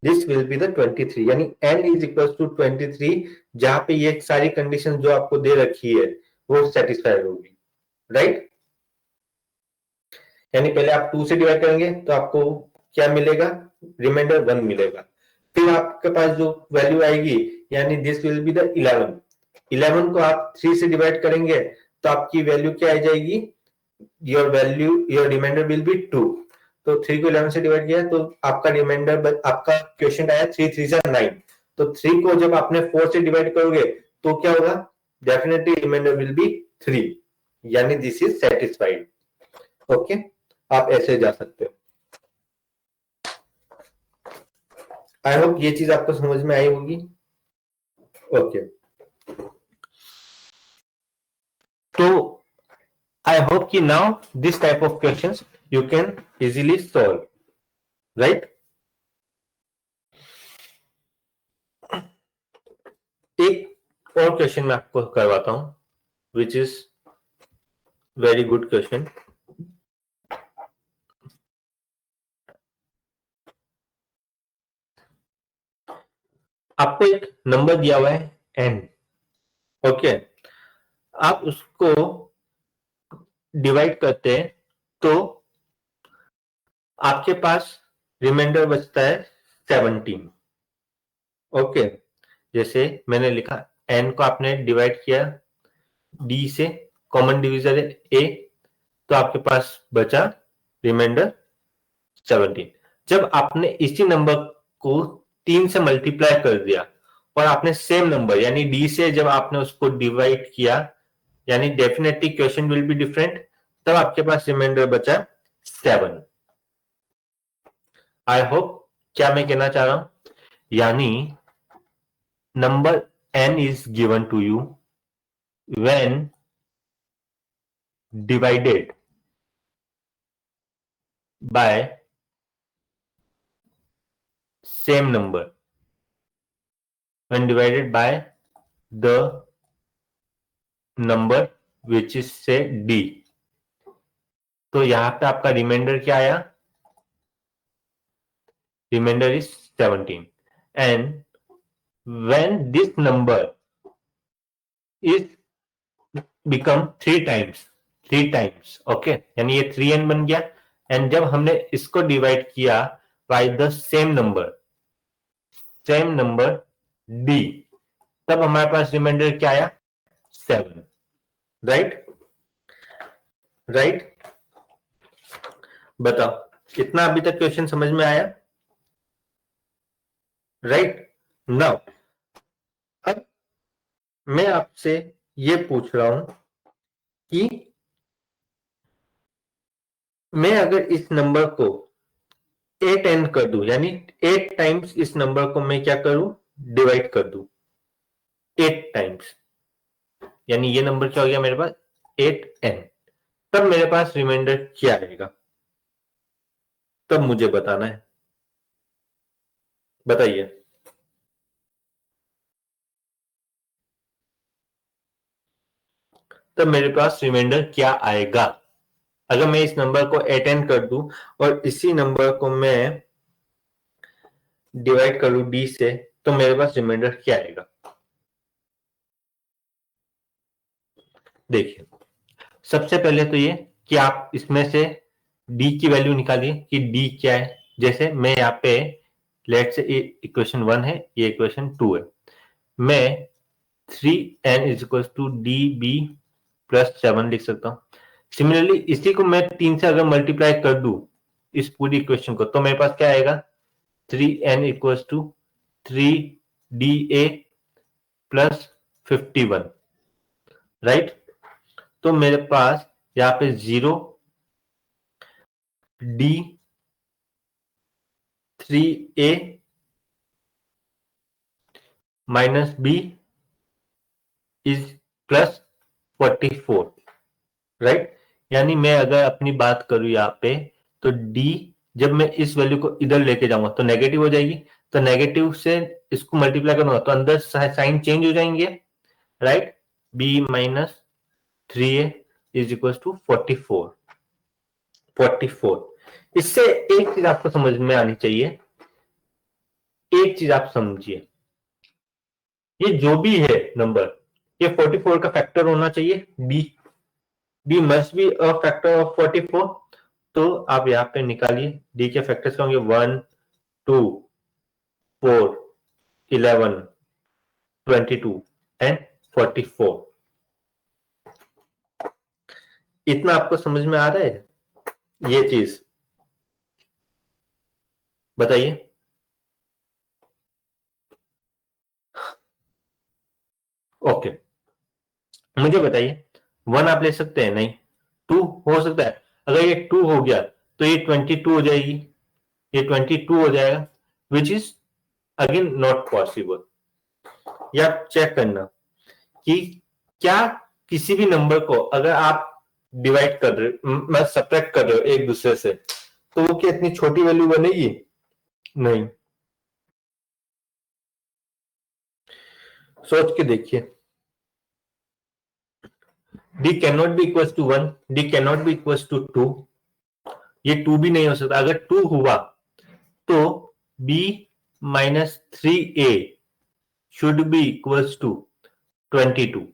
A: This will be the 23, यानी n इज इक्वल टू 23, जहां पे ये सारी कंडीशन जो आपको दे रखी है वो सेटिस्फाइड होगी, राइट। यानी पहले आप 2 से डिवाइड करेंगे तो आपको क्या मिलेगा, रिमाइंडर 1 मिलेगा। फिर आपके पास जो वैल्यू आएगी, यानी दिस विल बी द 11। 11 को आप 3 से डिवाइड करेंगे तो आपकी वैल्यू क्या आ जाएगी, योर रिमाइंडर विल बी 2। तो 3 को 11 से डिवाइड किया तो आपका रिमाइंडर, आपका क्वेश्चन आया 3 3 से 9। तो 3 को जब आपने 4 से डिवाइड करोगे तो क्या होगा, डेफिनेटली रिमाइंडर विल बी 3, यानी दिस इज सेटिस्फाइड। ओके, आप ऐसे जा सकते हो। आई होप ये चीज आपको समझ में आई होगी। ओके, तो आई होप कि now this type of questions you can easily solve, right. एक और क्वेश्चन मैं आपको करवाता हूं which is very good question. आपको एक नंबर दिया हुआ है n, ओके। आप उसको डिवाइड करते हैं तो आपके पास रिमाइंडर बचता है 17, ओके। जैसे मैंने लिखा, n को आपने डिवाइड किया d से, कॉमन डिविजन है a, तो आपके पास बचा रिमाइंडर 17। जब आपने इसी नंबर को 3 से मल्टीप्लाई कर दिया और आपने सेम नंबर यानी d से जब आपने उसको डिवाइड किया, यानी definitely question will be different, तब आपके पास रिमाइंडर बचा 7। आई होप, क्या मैं कहना चाह रहा हूं, यानी number n is given to you when divided by same number when divided by the number which is say d, तो यहां पे आपका रिमाइंडर क्या आया? Remainder is 17, and when this number is become three times okay, यानी ये 3n बन गया, एंड जब हमने इसको डिवाइड किया by the same number d, तब हमारे पास रिमाइंडर क्या आया? 7, राइट? बताओ कितना अभी तक क्वेश्चन समझ में आया? राइट नाउ अब मैं आपसे ये पूछ रहा हूं कि मैं अगर इस नंबर को 8n कर दूं, यानी 8 टाइम्स इस नंबर को मैं क्या करूं? डिवाइड कर दूं 8 टाइम्स, यानी ये नंबर क्या हो गया मेरे पास? 8n, तब मेरे पास रिमाइंडर क्या आएगा? तब मुझे बताना है, बताइए। तब मेरे पास रिमाइंडर क्या आएगा अगर मैं इस नंबर को 8n कर दूं और इसी नंबर को मैं डिवाइड कर लूं d से, तो मेरे पास रिमाइंडर क्या आएगा? देखिए, सबसे पहले तो ये कि आप इसमें से d की वैल्यू निकालिए कि d क्या है। जैसे मैं यहाँ पे लेट से इक्वेशन 1 है, ये इक्वेशन 2 है, मैं 3n is equal to D B plus 7 लिख सकता हूं। सिमिलरली इसी को मैं 3 से अगर मल्टीप्लाई कर दूं इस पूरी इक्वेशन को, तो मेरे पास क्या आएगा? 3n equal to 3da plus 51, right? तो मेरे पास यहाँ पे 0 d 3a minus b is plus 44, right? यानी मैं अगर अपनी बात करूं यहाँ पे, तो d जब मैं इस वैल्यू को इधर लेके जाऊंगा तो नेगेटिव हो जाएगी, तो नेगेटिव से इसको मल्टीप्लाई करूंगा तो अंदर साइन चेंज हो जाएंगे, right? b minus 3a is equal to 44। इससे एक चीज आपको समझ में आनी चाहिए, एक चीज आप समझिए, ये जो भी है नंबर, ये 44 का फैक्टर होना चाहिए, b must be a factor of 44। तो आप यहाँ पे निकालिए, d के फैक्टर्स होंगे 1 2 4 11 22 एंड 44। इतना आपको समझ में आ रहा है ये चीज? बताइए। ओके, मुझे बताइए, 1 आप ले सकते हैं? नहीं। 2 हो सकता है? अगर ये 2 हो गया तो ये 22 हो जाएगी, ये 22 हो जाएगा, which is again not possible. या चेक करना कि क्या किसी भी नंबर को अगर आप डिवाइड कर रहे मतलब सब्ट्रैक्ट कर रहे हो एक दूसरे से, तो वो क्या इतनी छोटी वैल्यू बनेगी? नहीं। सोच के देखिए, d can not be equal to 1, d can not be equal to 2, ये 2 भी नहीं हो सकता। अगर 2 हुआ तो b minus 3a should be equal to 22,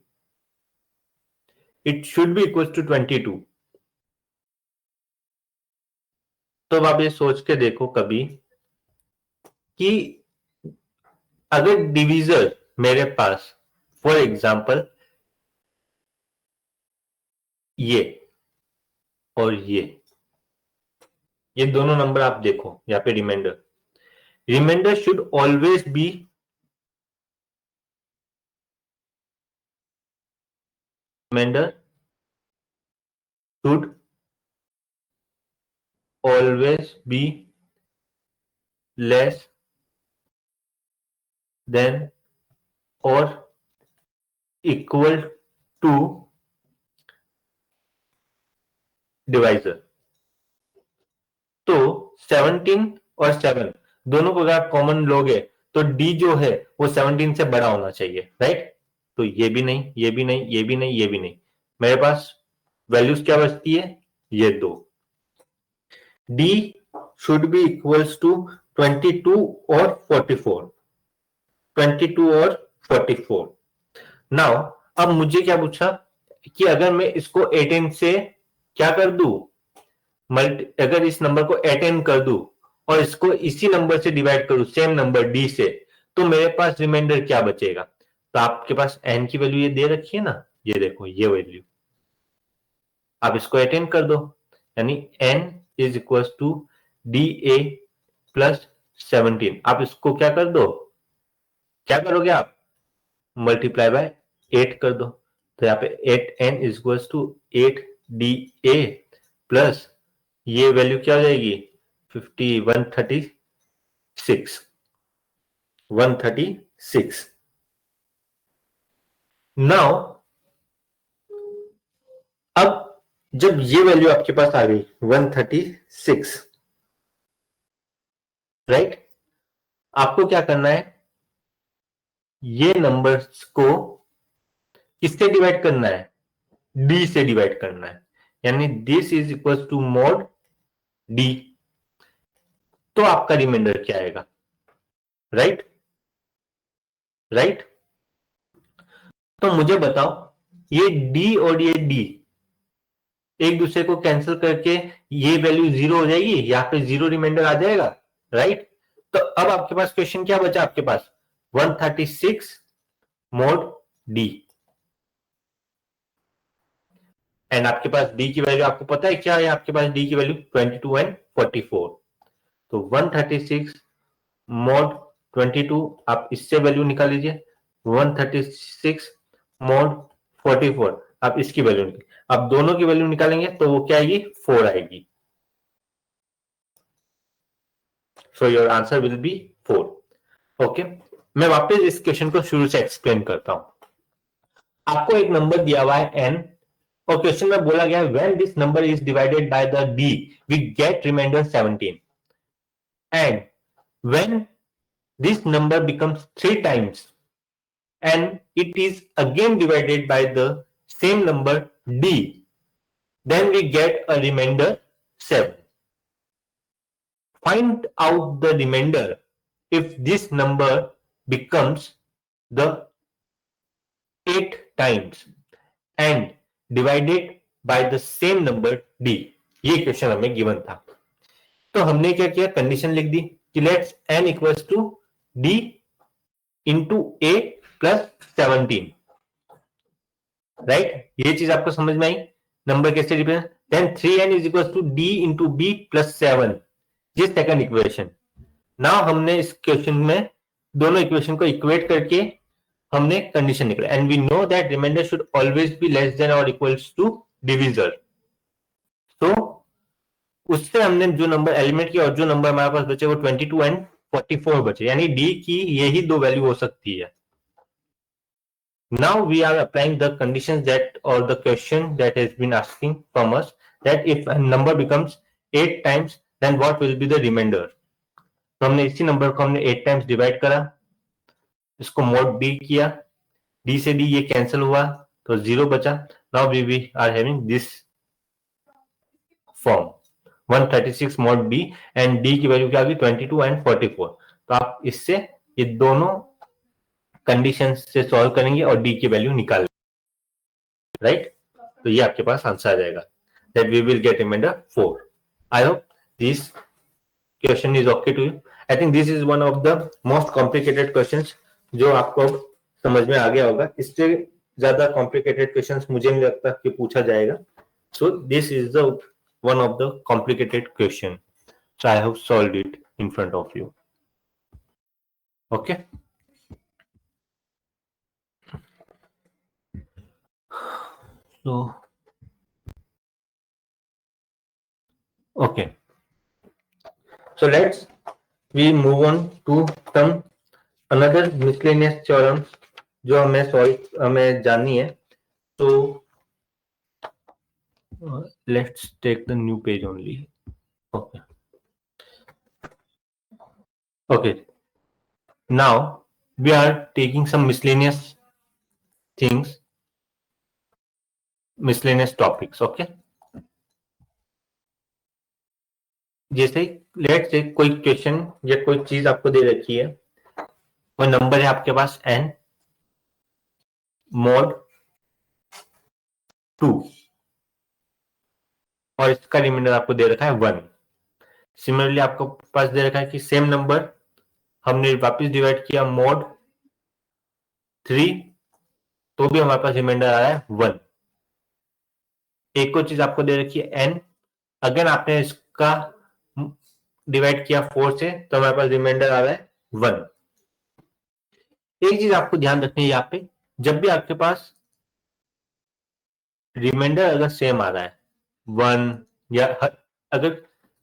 A: it should be equal to 22। तो आप ये सोच के देखो कभी कि अगर डिवीजर मेरे पास फॉर एग्जांपल ये और ये दोनों नंबर आप देखो यहाँ पे, reminder should always be reminder should always be less than और इक्वल टू डिवाइजर। तो 17 और 7 दोनों को अगर आप कॉमन लोगे तो डी जो है वो 17 से बड़ा होना चाहिए, राइट? तो ये भी नहीं, ये भी नहीं, ये भी नहीं, ये भी नहीं, मेरे पास वैल्यूज क्या बचती है, ये दो। D should be equals to 22 और 44, 22 और 44। नाउ अब मुझे क्या पूछा कि अगर मैं इसको 18 से क्या कर दूं, अगर इस नंबर को 18 कर दूं और इसको इसी नंबर से डिवाइड करूं, सेम नंबर डी से, तो मेरे पास रिमाइंडर क्या बचेगा? तो आपके पास एन की वैल्यू ये दे रखी है ना, ये देखो ये वैल्यू, आप इसको 18 कर दो, यानी N is equal to D A plus 17। आप इसको क्या कर दो, क्या करोगे आप, मल्टीप्लाई बाय 8 कर दो। तो यहाँ पे 8n is equal to 8 D A plus ये वैल्यू क्या हो जाएगी 136। नाउ अब जब ये वैल्यू आपके पास आ गई 136, राइट, आपको क्या करना है, ये नंबर्स को किससे डिवाइड करना है, डी से डिवाइड करना है, यानी this is equal to mod D. तो आपका रिमाइंडर क्या आएगा, राइट? राइट, तो मुझे बताओ ये डी और ये डी एक दूसरे को कैंसिल करके ये वैल्यू जीरो हो जाएगी, यहाँ पे जीरो रिमाइंडर आ जाएगा, राइट? तो अब आपके पास क्वेश्चन क्या बचा, आपके पास 136 मोड डी, एंड आपके पास डी की वैल्यू आपको पता है क्या है, आपके पास डी की वैल्यू 22 एंड 44। तो 136 मोड 22, आप इससे वैल्यू निकाल लीजिए, 136 मोड 44 आप इसकी वैल्यू निकाल, आप दोनों की वैल्यू निकालेंगे तो वो क्या आएगी, 4 आएगी। So your answer will be 4। Okay, मैं वापस इस क्वेश्चन को शुरू से एक्सप्लेन करता हूं। आपको एक नंबर दिया हुआ है n और क्वेश्चन में बोला गया है when this number is divided by the d we get reminder 17, and when this number becomes 3 times and it is again divided by the same number d, then we get a remainder 7. Find out the remainder if this number becomes the 8 times and divided by the same number d। ये question हमें given था, तो हमने क्या किया, condition लिख दी कि let's n equals to d into A plus 17, right? ये चीज आपको समझ में आई, नंबर कैसे represent, then 3n is equal to D into B plus 7, ये सेकंड इक्वेशन। नाउ हमने इस क्वेश्चन में दोनों इक्वेशन को इक्वेट करके हमने कंडीशन निकाला, and we know that reminder should always be less than और इक्वल्स टू डिविजर। तो उससे हमने जो नंबर एलिमेंट किया और जो नंबर हमारे पास बचे वो 22 एंड 44 बचे, यानी डी की यही दो वैल्यू हो सकती है। Now we are applying the conditions that or the question that has been asking from us, that if a number becomes 8 times then what will be the remainder। तो हमने इसी नंबर को हमने 8 टाइम्स डिवाइड करा, इसको mod D किया, D से D ये कैंसिल हुआ तो 0 बचा। Now we are having this form 136 mod D and D की वैल्यू क्या आ गई 22 एंड 44। तो आप इससे ये दोनों कंडीशन से सॉल्व करेंगे और डी की वैल्यू निकाल, राइट? तो ये आपके पास आंसर आ जाएगा, that we will get reminder 4। I hope this question is okay to you. I think this is one of the most complicated questions जो आपको समझ में आ गया होगा, इससे ज्यादा कॉम्प्लिकेटेड क्वेश्चंस मुझे नहीं लगता कि पूछा जाएगा। So this is the one of the complicated question, so I have solved it in front of you। okay, so okay, so let's we move on to some another miscellaneous theorems जो हमें जाननी है। तो let's take the new page only। okay, Okay, now we are taking some miscellaneous things, miscellaneous topics. Okay, जैसे let's say कोई question या कोई चीज आपको दे रखी है, कोई नंबर है आपके पास n mod 2 और इसका रिमाइंडर आपको दे रखा है 1। सिमिलरली आपको पास दे रखा है कि सेम नंबर हमने वापस डिवाइड किया mod 3, तो भी हमारे पास रिमाइंडर आ रहा है 1। एक और चीज आपको दे रखी है n, अगर आपने इसका डिवाइड किया 4 से तो हमारे पास रिमाइंडर आ रहा है 1। एक चीज आपको ध्यान रखनी है यहाँ पे, जब भी आपके पास रिमाइंडर अगर सेम आ रहा है 1 या अगर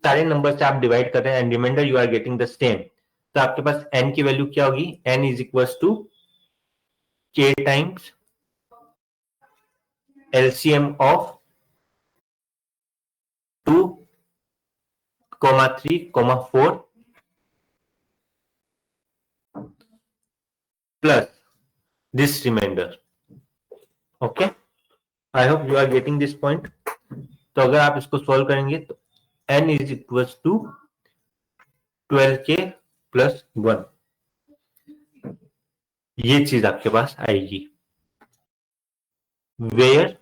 A: सारे नंबर से आप डिवाइड कर रहे हैं and reminder you are getting the same, तो आपके पास n की वैल्यू क्या होगी? n is equal to k times LCM of 2, 3, 4 plus this reminder. Okay, I hope you are getting this point. तो अगर आप इसको सॉल्व करेंगे तो n is equal to 12k plus 1, ये चीज आपके पास आएगी where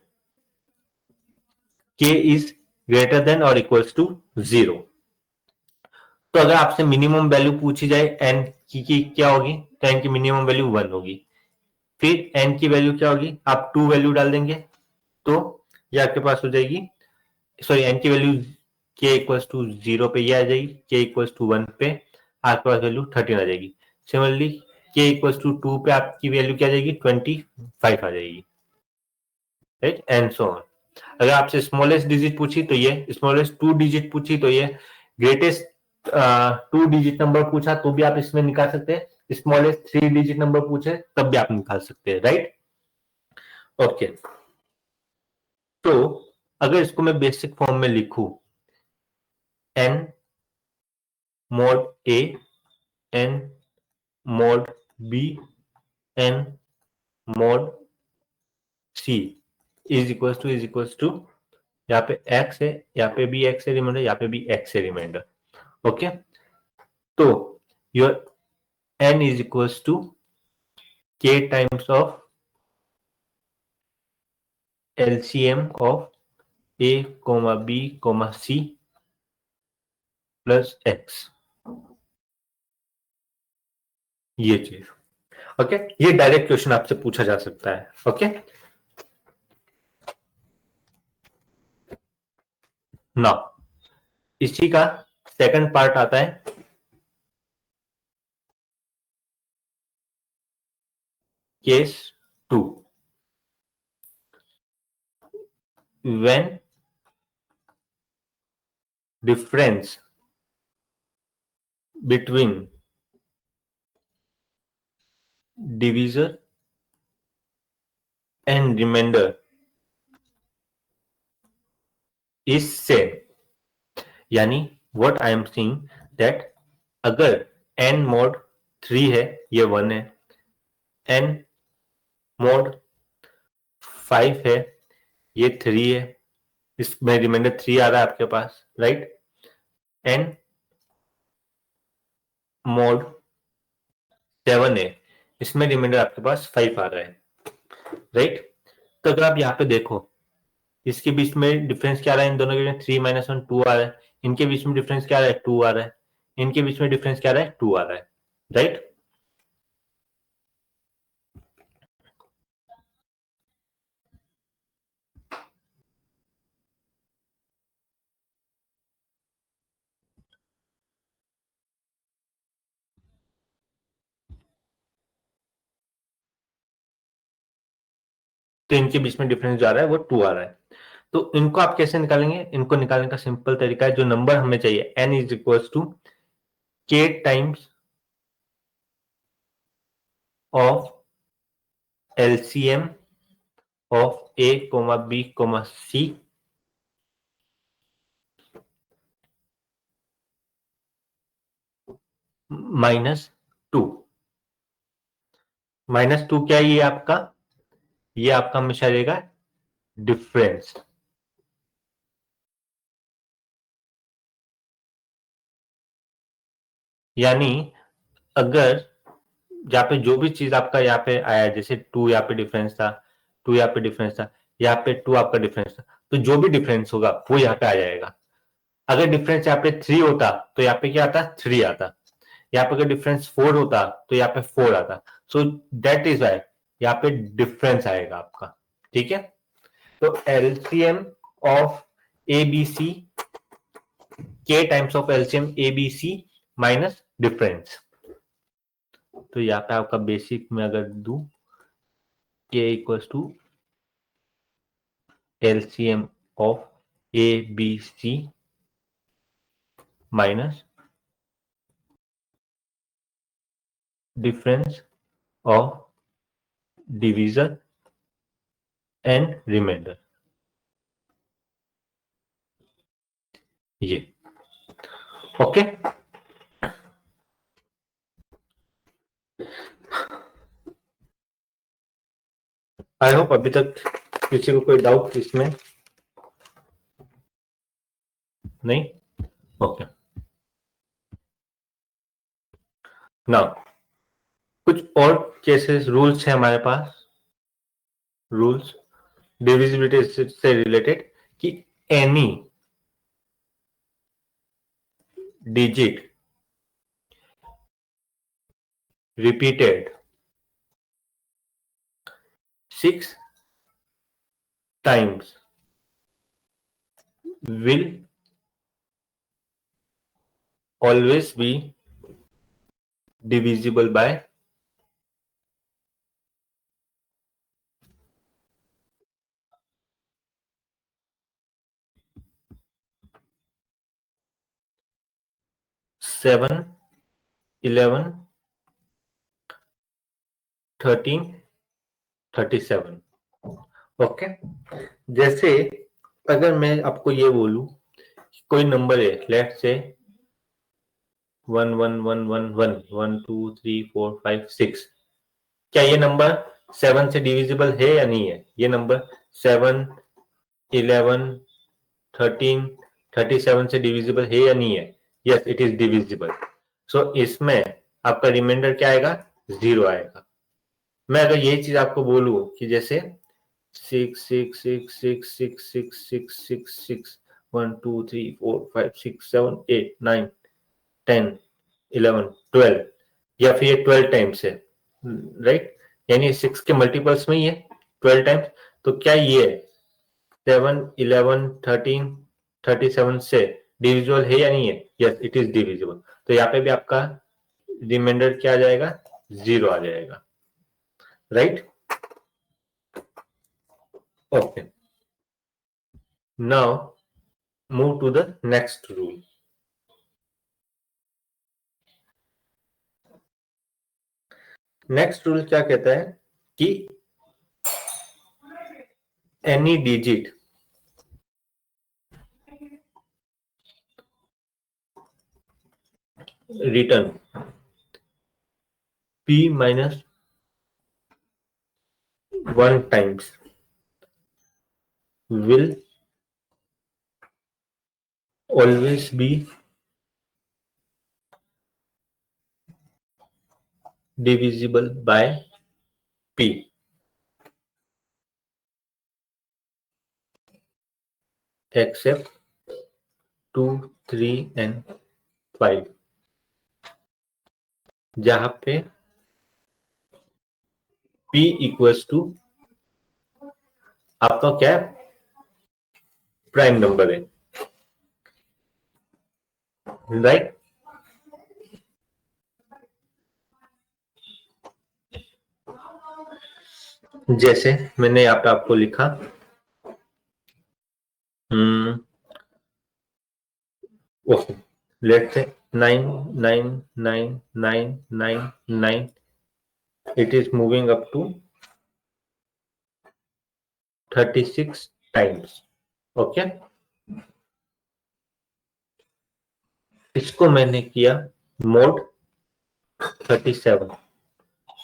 A: k is greater than और इक्वल्स टू 0। तो अगर आपसे मिनिमम वैल्यू पूछी जाए n की क्या होगी, तो n की मिनिमम वैल्यू 1 होगी। फिर n की वैल्यू क्या होगी, आप 2 वैल्यू डाल देंगे तो ये आपके पास हो जाएगी, सॉरी n की वैल्यू k इक्वल्स टू 0 पे ये आ जाएगी, k इक्वल्स टू 1 पे आपके पास वैल्यू 13 आ जाएगी। सिमिलरली k इक्वल्स टू 2 पे आपकी वैल्यू क्या आ जाएगी, 25 आ जाएगी, राइट, एंड सो ऑन। अगर आपसे स्मॉलेस्ट डिजिट पूछी तो ये, स्मॉलेस्ट 2 डिजिट पूछी तो ये, ग्रेटेस्ट 2 डिजिट नंबर पूछा तो भी आप इसमें निकाल सकते हैं, स्मॉलेस्ट 3 डिजिट नंबर पूछे तब भी आप निकाल सकते हैं, राइट। ओके, तो अगर इसको मैं बेसिक फॉर्म में लिखूं, n mod a, n mod b, n mod c is equal to यहाँ पे x है, यहाँ पे भी x है रिमाइंडर, यहाँ पे भी x है रिमाइंडर। ओके, तो your n is equal to k times of LCM of a, b, c plus x, ये चीज। ओके, ये डायरेक्ट क्वेश्चन आपसे पूछा जा सकता है। ओके, नाउ इसी का सेकंड पार्ट आता है, case 2, when difference between divisor and remainder is same. यानी what I am seeing that अगर n mod 3 है, ये 1 है, n mod 5 है, ये 3 है, इसमें रिमाइंडर 3 आ रहा है आपके पास, राइट। n mod 7 है, इसमें रिमाइंडर आपके पास 5 आ रहा है, राइट। तो अगर आप यहाँ पे देखो, इसके बीच में डिफरेंस क्या आ रहा है, इन दोनों के बीच 3 - 1 2 आ रहा है, इनके बीच में डिफरेंस क्या आ रहा है, 2 आ रहा है, इनके बीच में डिफरेंस क्या आ रहा है, 2 आ रहा है, राइट। तो इनके बीच में डिफरेंस जो आ रहा है वो 2 आ रहा है। तो इनको आप कैसे निकालेंगे, इनको निकालने का सिंपल तरीका है, जो नंबर हमें चाहिए n is equal to k times of LCM of a, b, c -2। -2 क्या है ये आपका? ये आपका हमेशा रहेगा डिफरेंस। यानी अगर यहाँ पे जो भी चीज आपका यहाँ पे आया, जैसे 2 यहाँ पे डिफरेंस था, 2 यहाँ पे डिफरेंस था, यहाँ पे 2 आपका डिफरेंस था, तो जो भी डिफरेंस होगा वो यहाँ पे आ जाएगा। अगर डिफरेंस यहाँ पे 3 होता तो यहाँ पे क्या आता? 3 आता। यहाँ पे अगर डिफरेंस 4 होता तो यहाँ पे 4 आता। सो दैट इज वाई यहाँ पे डिफरेंस आएगा आपका। ठीक है, तो LCM of A B C, K times of LCM A B C minus difference. तो यहाँ पे आपका बेसिक में अगर दू K equals to LCM of A B C minus difference of division and remainder, ये ओके। आई होप अभी तक किसी को कोई डाउट इसमें नहीं? ओके, नाउ कुछ और केसेस रूल्स हैं हमारे पास, रूल्स डिविजिबिलिटी से रिलेटेड, कि any digit repeated 6 times will always be divisible by 7, 11, 13, 37। Okay, जैसे अगर मैं आपको ये बोलूं कोई नंबर है, लेट्स से 1 1 1 1 1 1 2 3 4 5 6, क्या ये नंबर 7 से डिविजिबल है या नहीं है? ये नंबर 7, 11, 13, 37 से डिविजिबल है या नहीं है? Yes, it is divisible. So इसमें आपका रिमाइंडर क्या आएगा? 0 आएगा। मैं अगर यही चीज आपको बोलूं कि जैसे 6 6 6 6 6 6 6 6 6 1 2 3 4 5 6 7 8 9 10 11 12, या फिर ये 12 टाइम्स है, राइट? यानी 6 के मल्टीपल्स में ही है 12 टाइम्स। तो क्या ये 7, 11, 13, 37 से डिविजिबल है या नहीं है? Yes, it is divisible. तो यहाँ पे भी आपका रिमाइंडर क्या आ जाएगा? 0 आ जाएगा, right? Okay, now move to the next rule. Next rule क्या कहता है कि any digit return p minus 1 times will always be divisible by p except 2, 3 and 5, जहां पे p इक्वल्स टू आपका क्या है? प्राइम नंबर है, राइट? जैसे मैंने यहाँ पे आपको लिखा okay, let's say 9 9 9 9 9 9, it is moving up to 36 times। Okay, इसको मैंने किया मोड 37,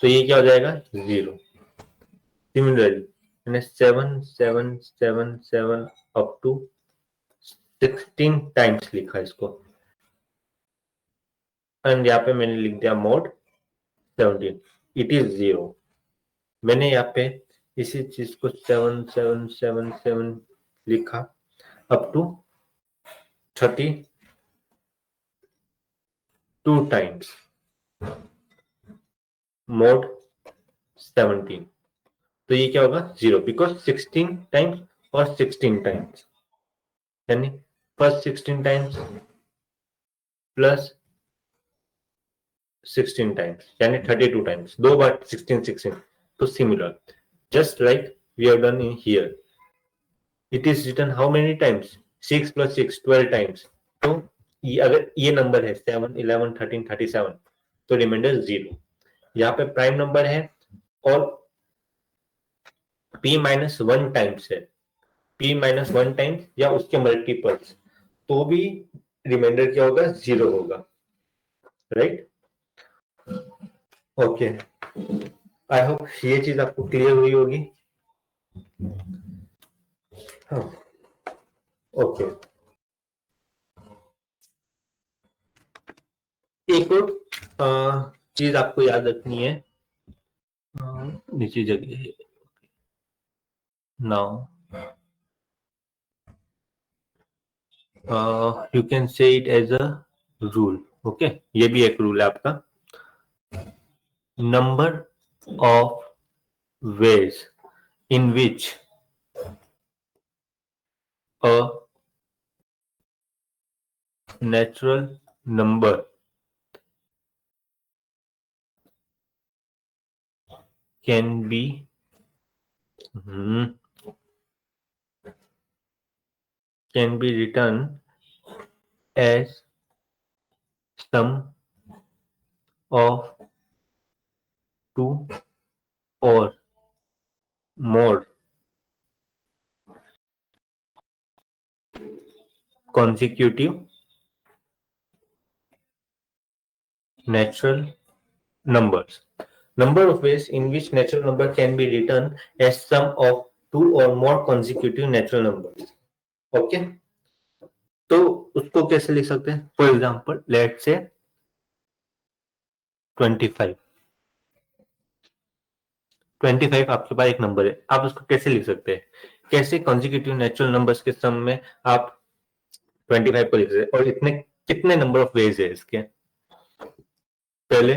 A: तो ये क्या हो जाएगा 0। सिमिलरली 7 7 7 7 अप टू 16 टाइम्स लिखा इसको, एंड यहाँ पे मैंने लिख दिया मोड 17, इट इज 0। मैंने यहाँ पे इसी चीज को 7 7 7 7 लिखा अप टू 32 टाइम्स मोड 17, तो ये क्या होगा 0, बिकॉज 16 टाइम्स और 16 टाइम्स, यानी फर्स्ट 16 टाइम्स प्लस 16 टाइम्स यानी 32 टाइम्स, दो बार 16 16, तो similar just like we have done in here, it is written how many times 6 + 6 12 times. तो ये अगर ये नंबर है 7 11 13 37, तो रिमाइंडर 0। यहाँ पे प्राइम नंबर है और p - 1 टाइम्स है, p - 1 टाइम्स या उसके मल्टीपल्स, तो भी रिमाइंडर क्या होगा 0 होगा, राइट। ओके, आई होप ये चीज आपको क्लियर हुई होगी। हाँ, ओके। एक और चीज आपको याद रखनी है, नीचे जगह है now, you can say it as a rule. Okay, ये भी एक रूल है आपका। Number of ways in which a natural number can be written as sum of two or more consecutive natural numbers. Number of ways in which natural number can be written as sum of two or more consecutive natural numbers. Okay, तो उसको कैसे लिख सकते हैं? For example let's say 25 आपके पास एक number है, आप उसको कैसे लिख सकते हैं? कैसे कॉन्जिक्यूटिव नेचुरल नंबर्स के सम में आप 25 को लिख सकते हैं? और इतने कितने नंबर ऑफ वेज है इसके? पहले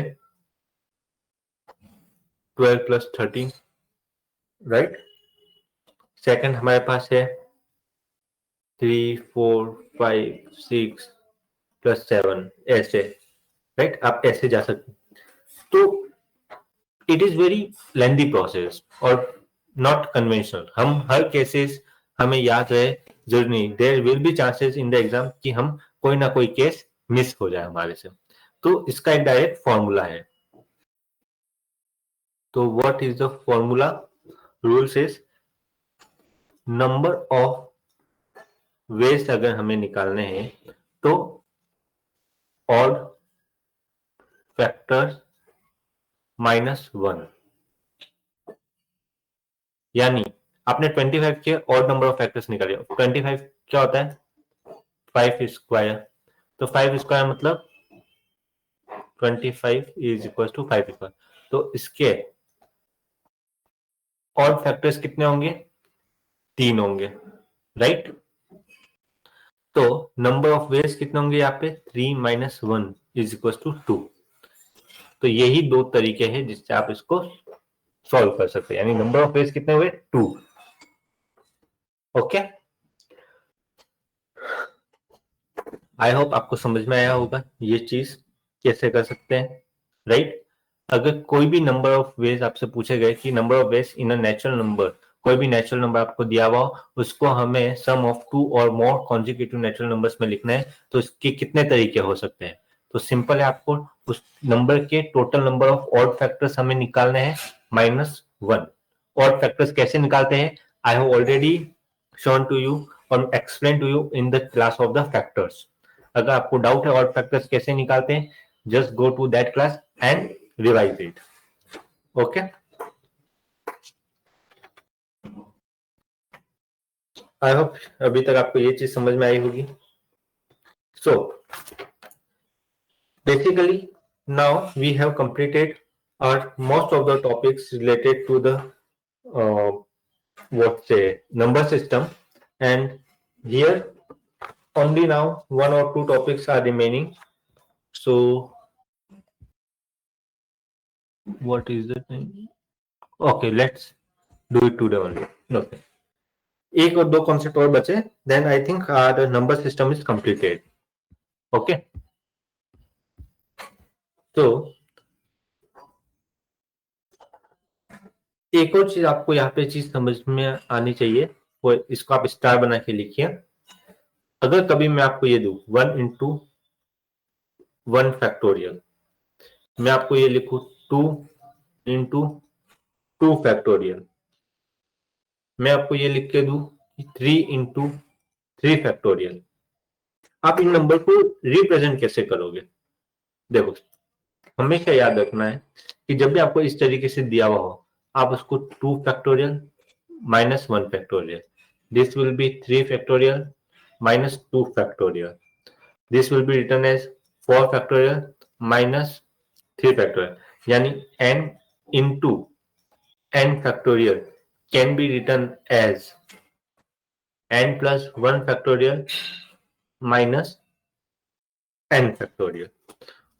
A: 12 + 13, राइट। सेकंड हमारे पास है 3 4 5 6 + 7, ऐसे, राइट। आप ऐसे जा सकते हैं। तो it is very lengthy process और नॉट कन्वेंशनल। हम हर केसेस हमें याद रहे जरूरी नहीं, there will be chances in the exam कि हम कोई ना कोई केस मिस हो जाए हमारे से, तो इसका एक डायरेक्ट फॉर्मूला है। तो what is the formula? Rules is number of veg अगर हमें निकालने हैं तो ऑड फैक्टर -1, यानी आपने 25 के ऑड नंबर ऑफ फैक्टर्स निकाले। 25 क्या होता है? 5 स्क्वायर, तो 5 स्क्वायर मतलब 25 इज इक्वल टू 5 स्क्वायर। तो इसके ऑड फैक्टर्स कितने होंगे? 3 होंगे, राइट। तो नंबर ऑफ वेज कितने होंगे यहाँ पे? 3 - 1 इज इक्वल टू 2। तो यही दो तरीके हैं जिससे आप इसको सॉल्व कर सकते हैं, यानी नंबर ऑफ वेज कितने हुए? 2। ओके, आई होप आपको समझ में आया होगा ये चीज कैसे कर सकते हैं, राइट। अगर कोई भी नंबर ऑफ वेज आपसे पूछे गए कि number of ways in a natural number, कोई भी नेचुरल नंबर आपको दिया हुआ उसको हमें सम ऑफ 2 और मोर कॉन्जिक्यूटिव नेचुरल नंबर्स में लिखना है, तो इसके कितने तरीके हो सकते हैं? तो सिंपल है, आपको उस नंबर के total number of odd factors हमें निकालने हैं -1। ऑड फैक्टर्स कैसे निकालते हैं? I have already shown to you और explain to you in the class of the factors. अगर आपको डाउट है ऑड फैक्टर्स कैसे निकालते हैं, just go to that class and revise it. Okay, I hope अभी तक आपको ये चीज समझ में आई होगी. So basically now we have completed our most of the topics related to the what say number system, and here only now one or two topics are remaining. So what is the thing? Okay, let's do it today only. Okay, एक और दो concept और बचे, then I think the number system is completed. Okay, तो एक और चीज आपको यहाँ पे चीज समझ में आनी चाहिए, वो इसको आप स्टार बना के लिखिए. अगर कभी मैं आपको ये दूं 1 into 1 फैक्टोरियल, मैं आपको ये लिखूं 2 into 2 फैक्टोरियल, मैं आपको ये लिख के दूं 3 into 3 फैक्टोरियल, आप इन नंबर को रिप्रेजेंट कैसे करोगे? देखो, हमेशा याद रखना है कि जब भी आपको इस तरीके से दिया हुआ हो, आप उसको 2 factorial minus 1 factorial, this will be 3 factorial minus 2 factorial, this will be written as 4 factorial minus 3 factorial. यानी n into n factorial can be written as n plus 1 factorial minus n factorial.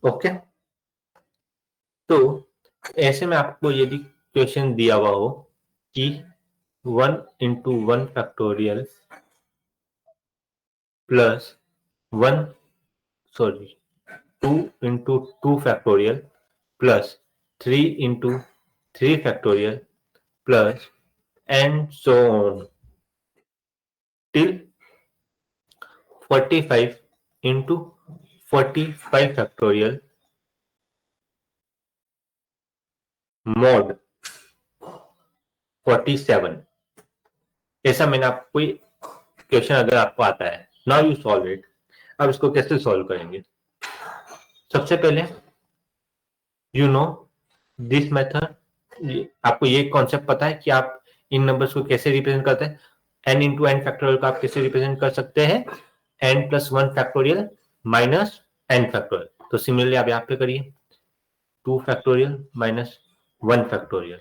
A: Okay, तो ऐसे में आपको यदि question दिया हुआ हो कि 1 into 1 factorial plus 2 into 2 factorial plus 3 into 3 factorial plus and so on till 45 into 45 factorial mod 47. ऐसा मैंने आपको कोई क्वेश्चन अगर आपको आता है, नाउ यू सॉल्व इट. अब इसको कैसे सॉल्व करेंगे? सबसे पहले यू नो दिस मेथड, आपको ये कॉन्सेप्ट पता है कि आप इन नंबर्स को कैसे रिप्रेजेंट करते हैं. n इंटू एन फैक्टोरियल को आप कैसे रिप्रेजेंट कर सकते हैं? n plus 1 factorial minus n factorial. तो सिमिलरली आप यहाँ पे करिए 2 factorial minus 1 factorial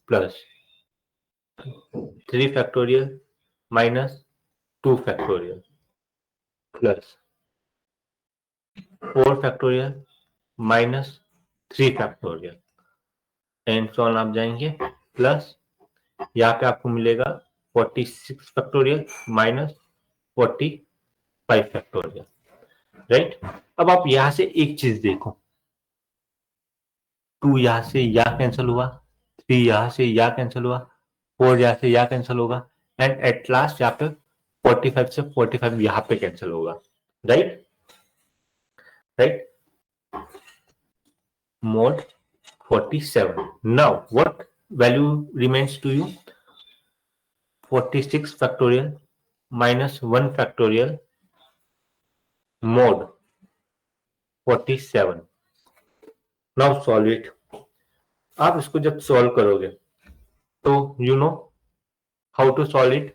A: plus 3 factorial minus 2 factorial plus 4 factorial minus 3 factorial and so on आप जाएंगे प्लस यहाँ पे आपको मिलेगा 46 फैक्टोरियल माइनस 45 फैक्टोरियल. राइट, अब आप यहां से एक चीज देखो, 2 यहां से या कैंसिल हुआ, 3 यहां से या कैंसिल हुआ, 4 यहाँ से यहाँ कैंसिल होगा, एंड एट लास्ट यहाँ पे 45 से 45 यहाँ पे कैंसिल होगा. Right right, mod 47. Now what value remains to you? 46 factorial minus 1 factorial mod 47. Now solve it. आप इसको जब सॉल्व करोगे तो you know how to solve it.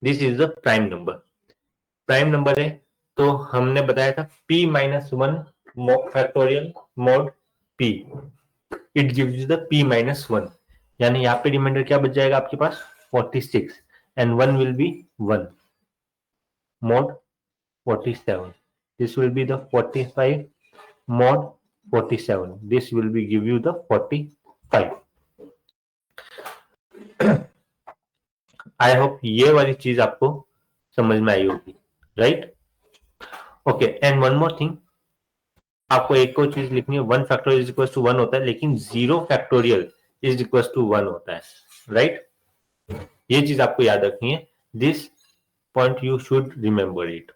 A: This is the prime number. Prime number है तो हमने बताया था p minus 1 factorial mod p, it gives the p minus 1. यानी यहाँ पे रिमाइंडर क्या बच जाएगा आपके पास? 46 and 1 will be 1 mod 47. This will be the 45 mod 47. This will be give you the 45. I hope ये वाली चीज आपको समझ में आई होगी. Right, okay. And one more thing, आपको एक और चीज लिखनी है. 1 फैक्टोरियल इज इक्वल टू 1 होता है, लेकिन 0 फैक्टोरियल इज इक्वल टू 1 होता है. राइट, ये चीज आपको याद रखनी है. This point you should remember it.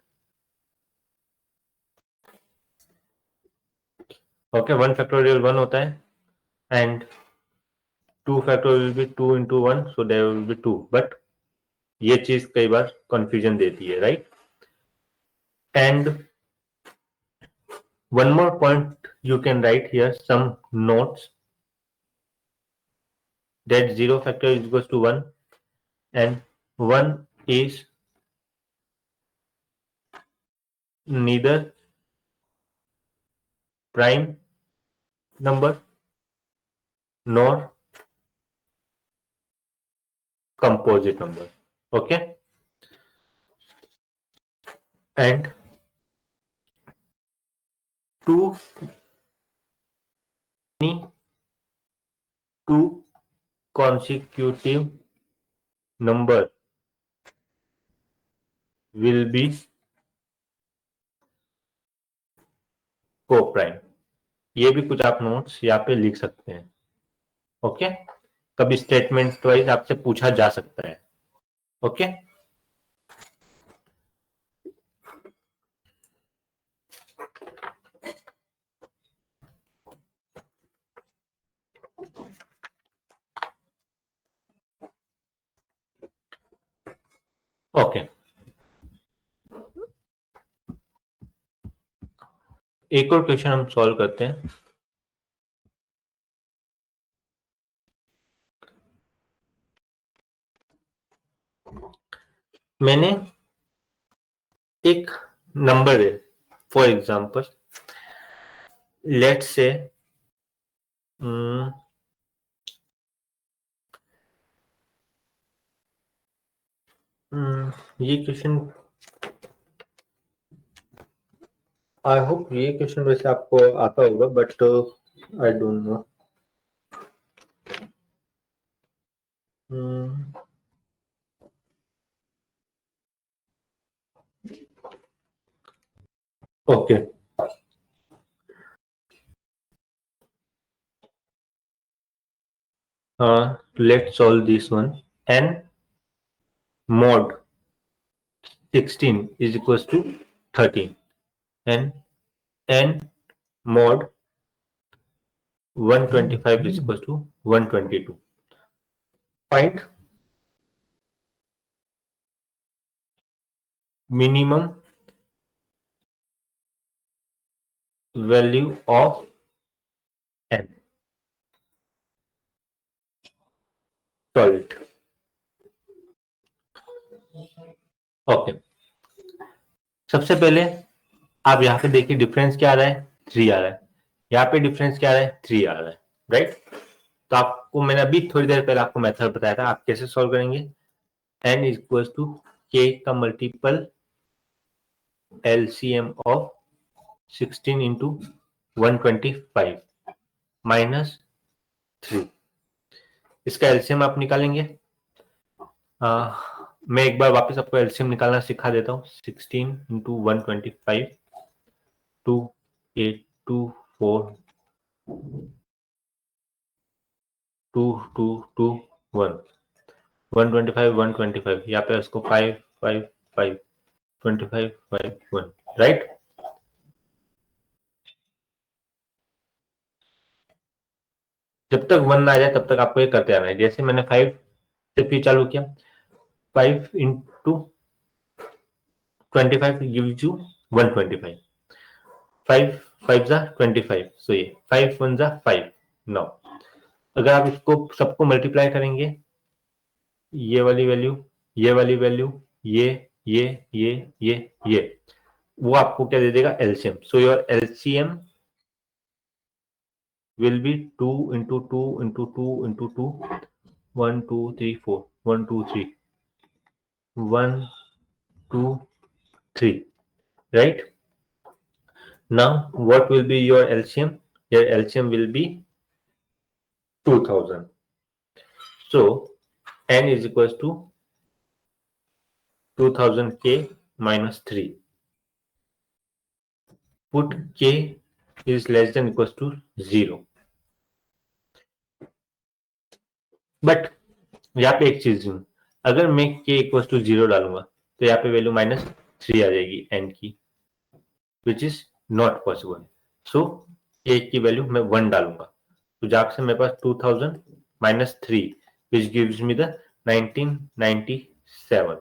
A: Okay, 1 factorial 1 होता है and 2 factorial will be 2 into 1, so there will be 2. But ये चीज कई बार कंफ्यूजन देती है. Right, and One more point you can write here some notes that 0 factor is equals to 1 and 1 is neither prime number nor composite number. Okay, and two consecutive number will be co-prime. ये भी कुछ आप notes यहाँ पे लिख सकते हैं. Okay, कभी स्टेटमेंट वाइज आपसे पूछा जा सकता है. Okay, okay. एक और क्वेश्चन हम सॉल्व करते हैं. मैंने एक नंबर है, फॉर एग्जांपल लेट्स से ये क्वेश्चन, आई होप ये क्वेश्चन वैसे आपको आता होगा, but I don't know. Okay, let's solve this one. N mod 16 is equals to 13 and N mod 125 is equals to 122. Find minimum value of N. Solve it. Okay, सबसे पहले आप यहाँ पे देखिए डिफरेंस क्या आ रहा है, 3 आ रहा है. यहाँ पे डिफरेंस क्या आ रहा है, 3 आ रहा है, राइट. तो आपको मैंने अभी थोड़ी देर पहले आपको मेथड बताया था, आप कैसे सॉल्व करेंगे. n is equal to k का multiple LCM of 16 into 125 minus 3. इसका एलसीएम आप निकालेंगे. मैं एक बार वापस आपको एलसीएम निकालना सिखा देता हूँ. 16 इंटू 125 2824 2221 125 125 यहाँ पे उसको 5 5 5 25 5 1, राइट. जब तक 1 ना आ जाए तब तक आपको ये करते आना है. जैसे मैंने 5 से फिर चालू किया, 5 इंटू 25 gives you 125. 5 5 जा 25, सो ये 5 1 जा 5. नाउ अगर आप इसको सबको मल्टीप्लाई करेंगे, ये वाली वैल्यू, ये वाली वैल्यू, ये, वो आपको क्या दे देगा, LCM. So your LCM will be 2 into 2 into 2 into 2 1 2 3 4 1 2 3 1 2 3, right. Now what will be your LCM? Your LCM will be 2000. So n is equals to 2000k minus 3. Put k is less than equals to 0. But यहाँ पे एक चीज, अगर मैं k equals to 0 डालूंगा तो यहाँ पे वैल्यू -3 आ जाएगी n की, which is not possible. So k की वैल्यू मैं 1 डालूंगा, तो जहां से मेरे पास 2000 -3 which gives me the 1997.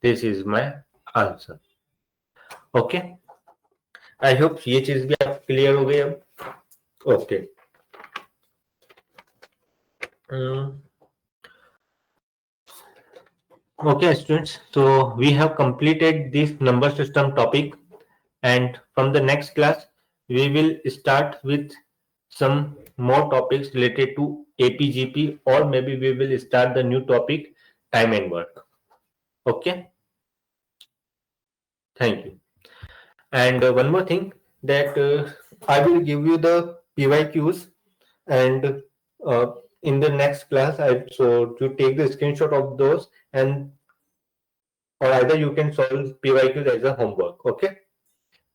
A: This is my answer. Okay, I hope ये चीज भी आप क्लियर हो गई अब. Okay. Okay, students. So we have completed this number system topic, and from the next class, we will start with some more topics related to APGP, or maybe we will start the new topic, time and work. Okay, thank you. And one more thing, that I will give you the PYQs, and uh, in the next class, so to take the screenshot of those, and or either you can solve PYQs as a homework. Okay.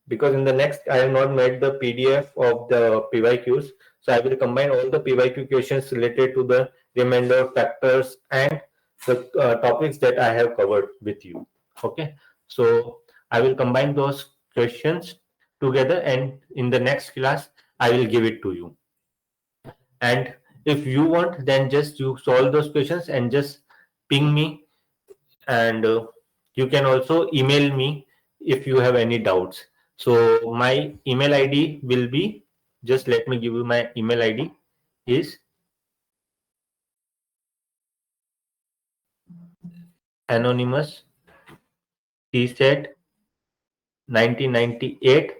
A: Because in the next I have not made the PDF of the PYQs, so I will combine all the PYQ questions related to the remainder factors and the topics that I have covered with you. Okay, so I will combine those questions together, and in the next class I will give it to you. And if you want, then just you solve those questions and just ping me, and you can also email me if you have any doubts. So my email ID will be, just let me give you my email ID, is anonymous tset 1998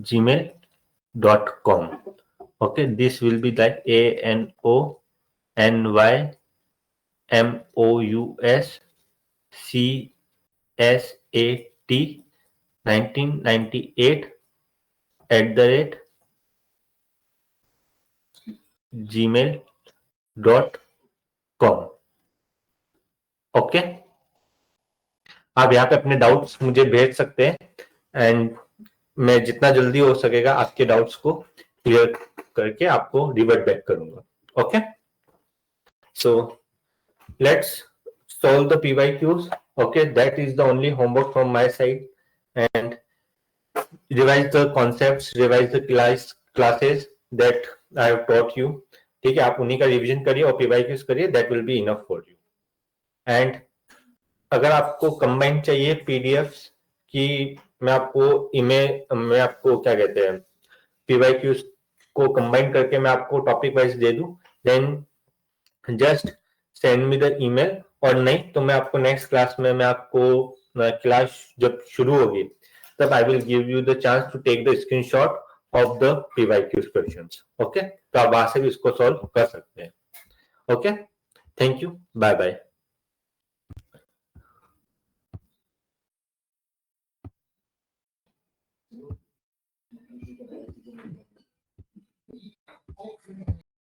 A: @gmail.com. Okay, this will be like ANONYMOUSCSAT 1998 @gmail.com. Okay, आप यहाँ पे अपने doubts मुझे भेज सकते हैं, and मैं जितना जल्दी हो सकेगा आपके डाउट्स को क्लियर करके आपको रिवर्ट बैक करूंगा. Okay, so let's solve the PYQs. Okay, that is the only homework from my side, and revise the concepts, revise the classes that I have taught you. ठीक है, आप उन्हीं का revision करिए और PYQs करिए, that will be enough for you. And अगर आपको कंबाइन चाहिए पीडीएफ की, मैं आपको क्या कहते हैं, पीवाईक्यूज को कंबाइन करके मैं आपको टॉपिक वाइज दे दूं, then just send me the email, और नहीं तो मैं आपको नेक्स्ट क्लास में, मैं आपको क्लास जब शुरू होगी तब I will give you the chance to take the screenshot of the PYQs questions. Okay, तो आप वहां से भी इसको सॉल्व कर सकते हैं. Okay, thank you, bye bye.